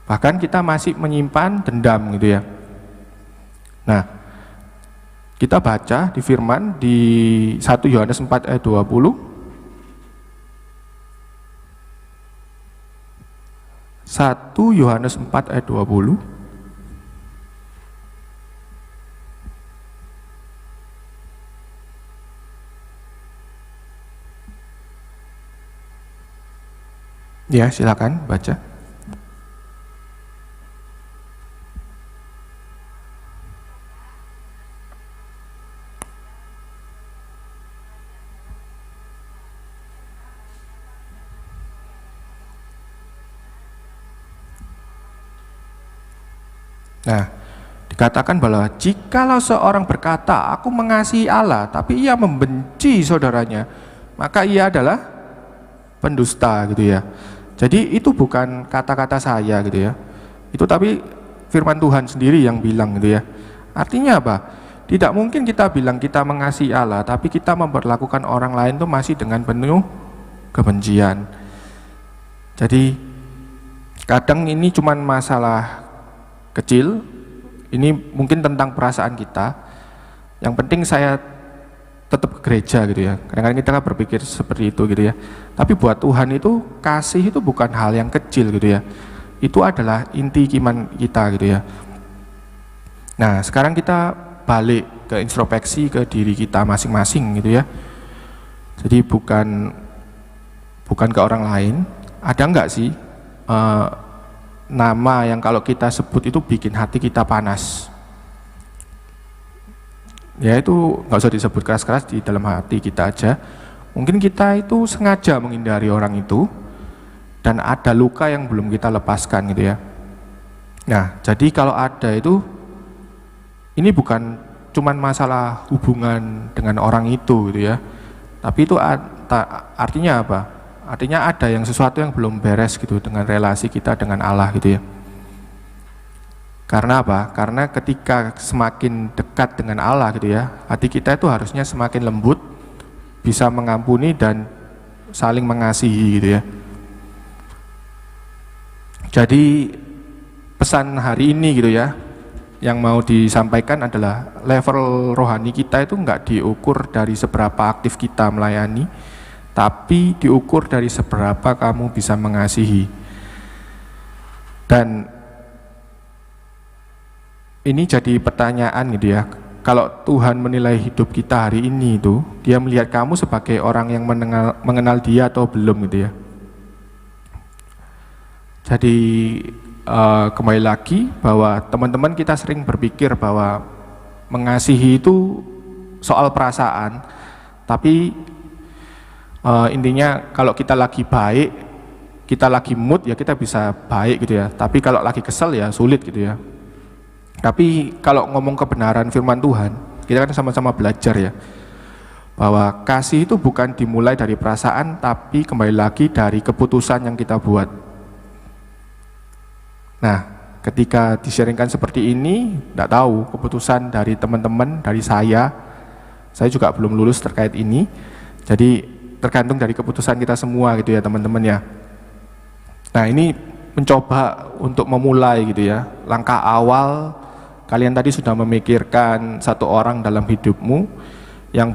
Bahkan kita masih menyimpan dendam gitu ya. Nah, kita baca di firman di 1 Yohanes 4 ayat 20. 1 Yohanes 4 ayat 20. Ya, silakan baca. Nah, dikatakan bahwa jikalau seorang berkata, aku mengasihi Allah, tapi ia membenci saudaranya, maka ia adalah pendusta gitu ya. Jadi itu bukan kata-kata saya gitu ya. Itu tapi firman Tuhan sendiri yang bilang gitu ya. Artinya apa? Tidak mungkin kita bilang kita mengasihi Allah, tapi kita memperlakukan orang lain itu masih dengan penuh kebencian. Jadi kadang ini cuman masalah kecil, ini mungkin tentang perasaan kita. Yang penting saya tetap ke gereja gitu ya. Kadang-kadang kita kan berpikir seperti itu gitu ya. Tapi buat Tuhan itu kasih itu bukan hal yang kecil gitu ya. Itu adalah inti iman kita gitu ya. Nah, sekarang kita balik ke introspeksi ke diri kita masing-masing gitu ya. Jadi bukan ke orang lain. Ada enggak sih nama yang kalau kita sebut itu bikin hati kita panas? Ya itu nggak usah disebut keras-keras, di dalam hati kita aja. Mungkin kita itu sengaja menghindari orang itu dan ada luka yang belum kita lepaskan gitu ya. Nah, jadi kalau ada itu, ini bukan cuman masalah hubungan dengan orang itu gitu ya. Tapi itu artinya apa? Artinya ada yang sesuatu yang belum beres gitu dengan relasi kita dengan Allah gitu ya. Karena apa? Karena ketika semakin dekat dengan Allah gitu ya, hati kita itu harusnya semakin lembut, bisa mengampuni dan saling mengasihi gitu ya. Jadi pesan hari ini gitu ya, yang mau disampaikan adalah level rohani kita itu enggak diukur dari seberapa aktif kita melayani, tapi diukur dari seberapa kamu bisa mengasihi. Dan ini jadi pertanyaan gitu ya. Kalau Tuhan menilai hidup kita hari ini itu, Dia melihat kamu sebagai orang yang mengenal Dia atau belum gitu ya. Jadi kembali lagi bahwa teman-teman kita sering berpikir bahwa mengasihi itu soal perasaan, tapi intinya kalau kita lagi baik, kita lagi mood ya kita bisa baik gitu ya. Tapi kalau lagi kesel ya sulit gitu ya. Tapi kalau ngomong kebenaran firman Tuhan, kita kan sama-sama belajar ya, bahwa kasih itu bukan dimulai dari perasaan, tapi kembali lagi dari keputusan yang kita buat. Nah, ketika di-sharingkan seperti ini, tidak tahu keputusan dari teman-teman, dari saya juga belum lulus terkait ini. Jadi tergantung dari keputusan kita semua gitu ya teman-teman ya. Nah, ini mencoba untuk memulai gitu ya. Langkah awal, kalian tadi sudah memikirkan satu orang dalam hidupmu yang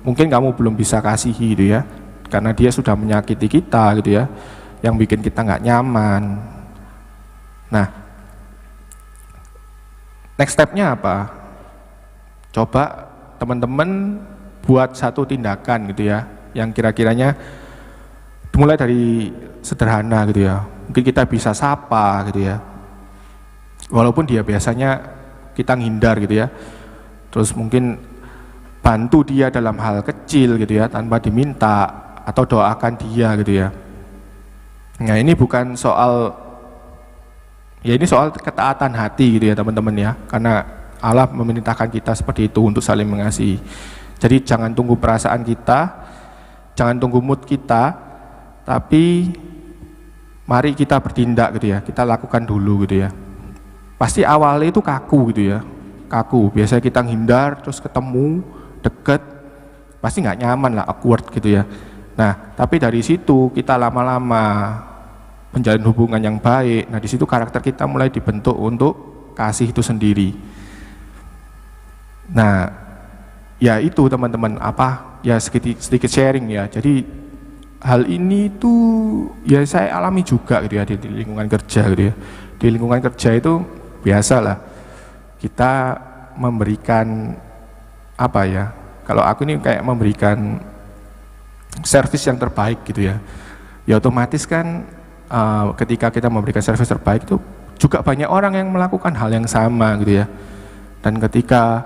mungkin kamu belum bisa kasihi gitu ya, karena dia sudah menyakiti kita gitu ya, yang bikin kita nggak nyaman. Nah, next step-nya apa? Coba teman-teman buat satu tindakan gitu ya, yang kira-kiranya dimulai dari sederhana gitu ya. Mungkin kita bisa sapa gitu ya, walaupun dia biasanya kita ngindar gitu ya. Terus mungkin bantu dia dalam hal kecil gitu ya, tanpa diminta, atau doakan dia gitu ya. Nah, ini bukan soal, ya ini soal ketaatan hati gitu ya teman-teman ya, karena Allah memerintahkan kita seperti itu untuk saling mengasihi. Jadi jangan tunggu perasaan kita, jangan tunggu mood kita, tapi mari kita bertindak gitu ya, kita lakukan dulu gitu ya. Pasti awalnya itu kaku gitu ya, kaku. Biasanya kita ngindar, terus ketemu, deket, pasti nggak nyaman lah, awkward gitu ya. Nah, tapi dari situ kita lama-lama menjalin hubungan yang baik. Nah, di situ karakter kita mulai dibentuk untuk kasih itu sendiri. Nah, ya itu teman-teman, ya sedikit sharing ya. Jadi hal ini tuh ya saya alami juga gitu ya di lingkungan kerja gitu ya. Di lingkungan kerja itu biasalah kita memberikan kalau aku ini kayak memberikan servis yang terbaik gitu ya. Ya otomatis kan ketika kita memberikan service terbaik itu juga banyak orang yang melakukan hal yang sama gitu ya. Dan ketika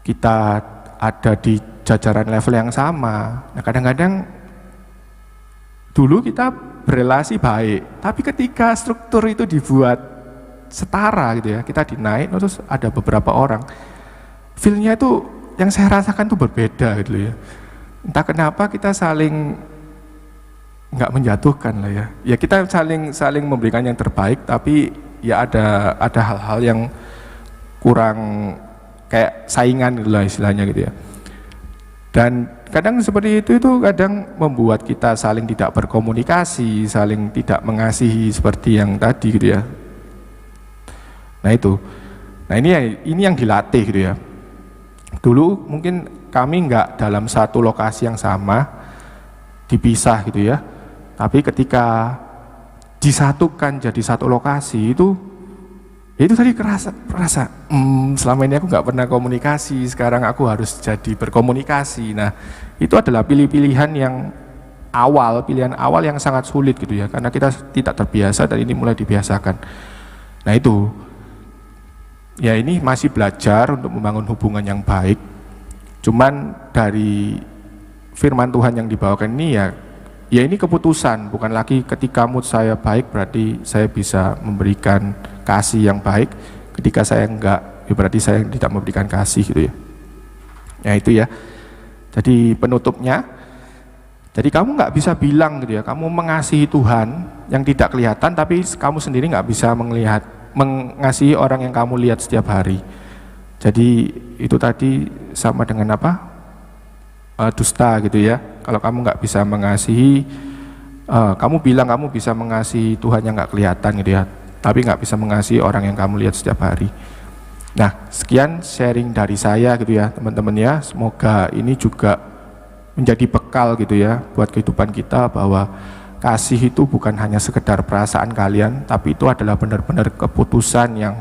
kita ada di jajaran level yang sama, nah kadang-kadang dulu kita berelasi baik, tapi ketika struktur itu dibuat setara gitu ya, kita dinaik, terus ada beberapa orang, feel-nya itu yang saya rasakan tuh berbeda gitu ya. Entah kenapa kita saling nggak menjatuhkan lah ya. Ya kita saling memberikan yang terbaik, tapi ya ada hal-hal yang kurang kayak saingan gitu lah istilahnya gitu ya. Dan kadang seperti itu kadang membuat kita saling tidak berkomunikasi, saling tidak mengasihi seperti yang tadi gitu ya. Nah itu, nah ini yang dilatih gitu ya. Dulu mungkin kami nggak dalam satu lokasi yang sama, dipisah gitu ya. Tapi ketika disatukan jadi satu lokasi itu tadi kerasa selama ini aku nggak pernah komunikasi, sekarang aku harus jadi berkomunikasi. Nah itu adalah pilihan awal yang sangat sulit gitu ya, karena kita tidak terbiasa dan ini mulai dibiasakan. Nah itu ya, ini masih belajar untuk membangun hubungan yang baik. Cuman dari firman Tuhan yang dibawakan ini ya ini keputusan, bukan lagi ketika mood saya baik berarti saya bisa memberikan kasih yang baik, ketika saya enggak ya berarti saya tidak memberikan kasih gitu ya. Ya itu ya. Jadi penutupnya, jadi kamu nggak bisa bilang gitu ya, kamu mengasihi Tuhan yang tidak kelihatan, tapi kamu sendiri nggak bisa mengasihi orang yang kamu lihat setiap hari. Jadi itu tadi sama dengan apa? Dusta gitu ya. Kalau kamu nggak bisa mengasihi, kamu bilang kamu bisa mengasihi Tuhan yang nggak kelihatan gitu ya, tapi nggak bisa mengasihi orang yang kamu lihat setiap hari. Nah, sekian sharing dari saya gitu ya teman-teman ya. Semoga ini juga menjadi bekal gitu ya buat kehidupan kita, bahwa kasih itu bukan hanya sekedar perasaan kalian, tapi itu adalah benar-benar keputusan yang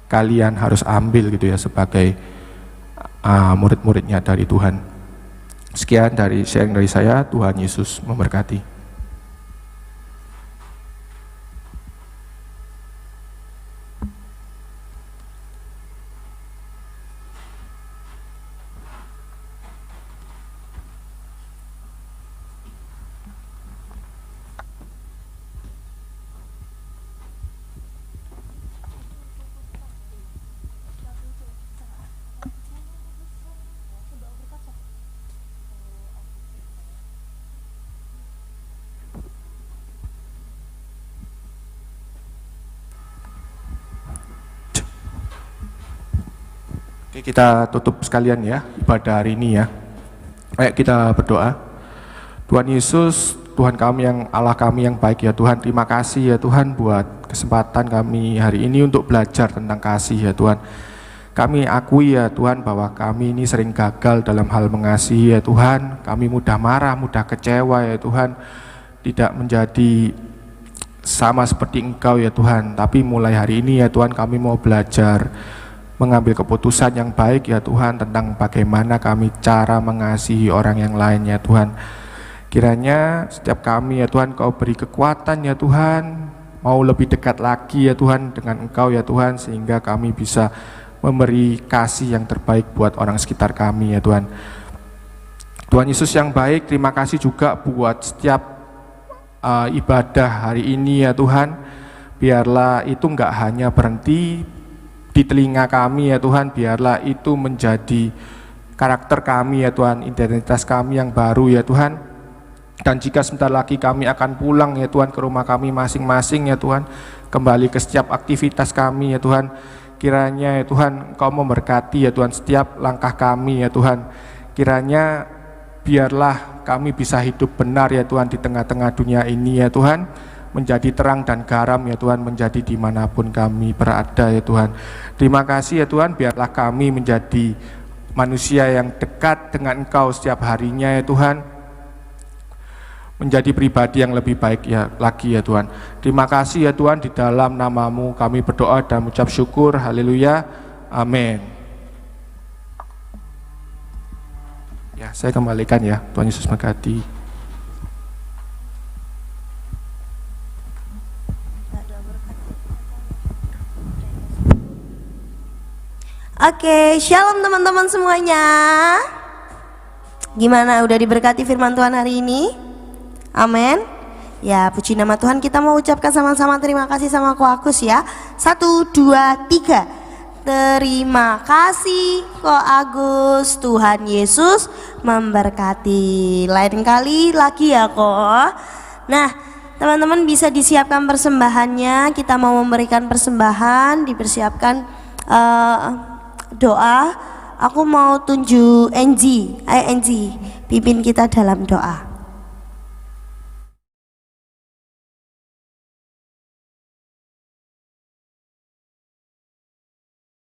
kalian harus ambil gitu ya sebagai murid-muridnya dari Tuhan. Sekian dari sharing dari saya, Tuhan Yesus memberkati. Oke, kita tutup sekalian ya ibadah hari ini ya. Ayo kita berdoa. Tuhan Yesus, Tuhan kami yang Allah kami yang baik ya Tuhan, terima kasih ya Tuhan buat kesempatan kami hari ini untuk belajar tentang kasih ya Tuhan. Kami akui ya Tuhan bahwa kami ini sering gagal dalam hal mengasihi ya Tuhan. Kami mudah marah, mudah kecewa ya Tuhan, tidak menjadi sama seperti Engkau ya Tuhan. Tapi mulai hari ini ya Tuhan, kami mau belajar mengambil keputusan yang baik ya Tuhan tentang bagaimana kami cara mengasihi orang yang lain ya Tuhan. Kiranya setiap kami ya Tuhan Kau beri kekuatan ya Tuhan, mau lebih dekat lagi ya Tuhan dengan Engkau ya Tuhan, sehingga kami bisa memberi kasih yang terbaik buat orang sekitar kami ya Tuhan. Tuhan Yesus yang baik, terima kasih juga buat setiap ibadah hari ini ya Tuhan. Biarlah itu enggak hanya berhenti di telinga kami ya Tuhan, biarlah itu menjadi karakter kami ya Tuhan, identitas kami yang baru ya Tuhan. Dan jika sebentar lagi kami akan pulang ya Tuhan ke rumah kami masing-masing ya Tuhan, kembali ke setiap aktivitas kami ya Tuhan, kiranya ya Tuhan Kau memberkati ya Tuhan setiap langkah kami ya Tuhan. Kiranya biarlah kami bisa hidup benar ya Tuhan di tengah-tengah dunia ini ya Tuhan, menjadi terang dan garam ya Tuhan, menjadi dimanapun kami berada ya Tuhan. Terima kasih ya Tuhan, biarlah kami menjadi manusia yang dekat dengan Engkau setiap harinya ya Tuhan, menjadi pribadi yang lebih baik ya lagi ya Tuhan. Terima kasih ya Tuhan, di dalam nama-Mu kami berdoa dan mengucap syukur, haleluya, amin. Ya, saya kembalikan ya, Tuhan Yesus memberkati. Oke, shalom teman-teman semuanya. Gimana, udah diberkati firman Tuhan hari ini? Amin. Ya, puji nama Tuhan. Kita mau ucapkan sama-sama terima kasih sama Ko Agus ya. 1, 2, 3. Terima kasih Ko Agus. Tuhan Yesus memberkati. Lain kali lagi ya Ko. Nah, teman-teman bisa disiapkan persembahannya. Kita mau memberikan persembahan. Dipersiapkan doa. Aku mau tunjuk Angie. Ayo Angie, pimpin kita dalam doa.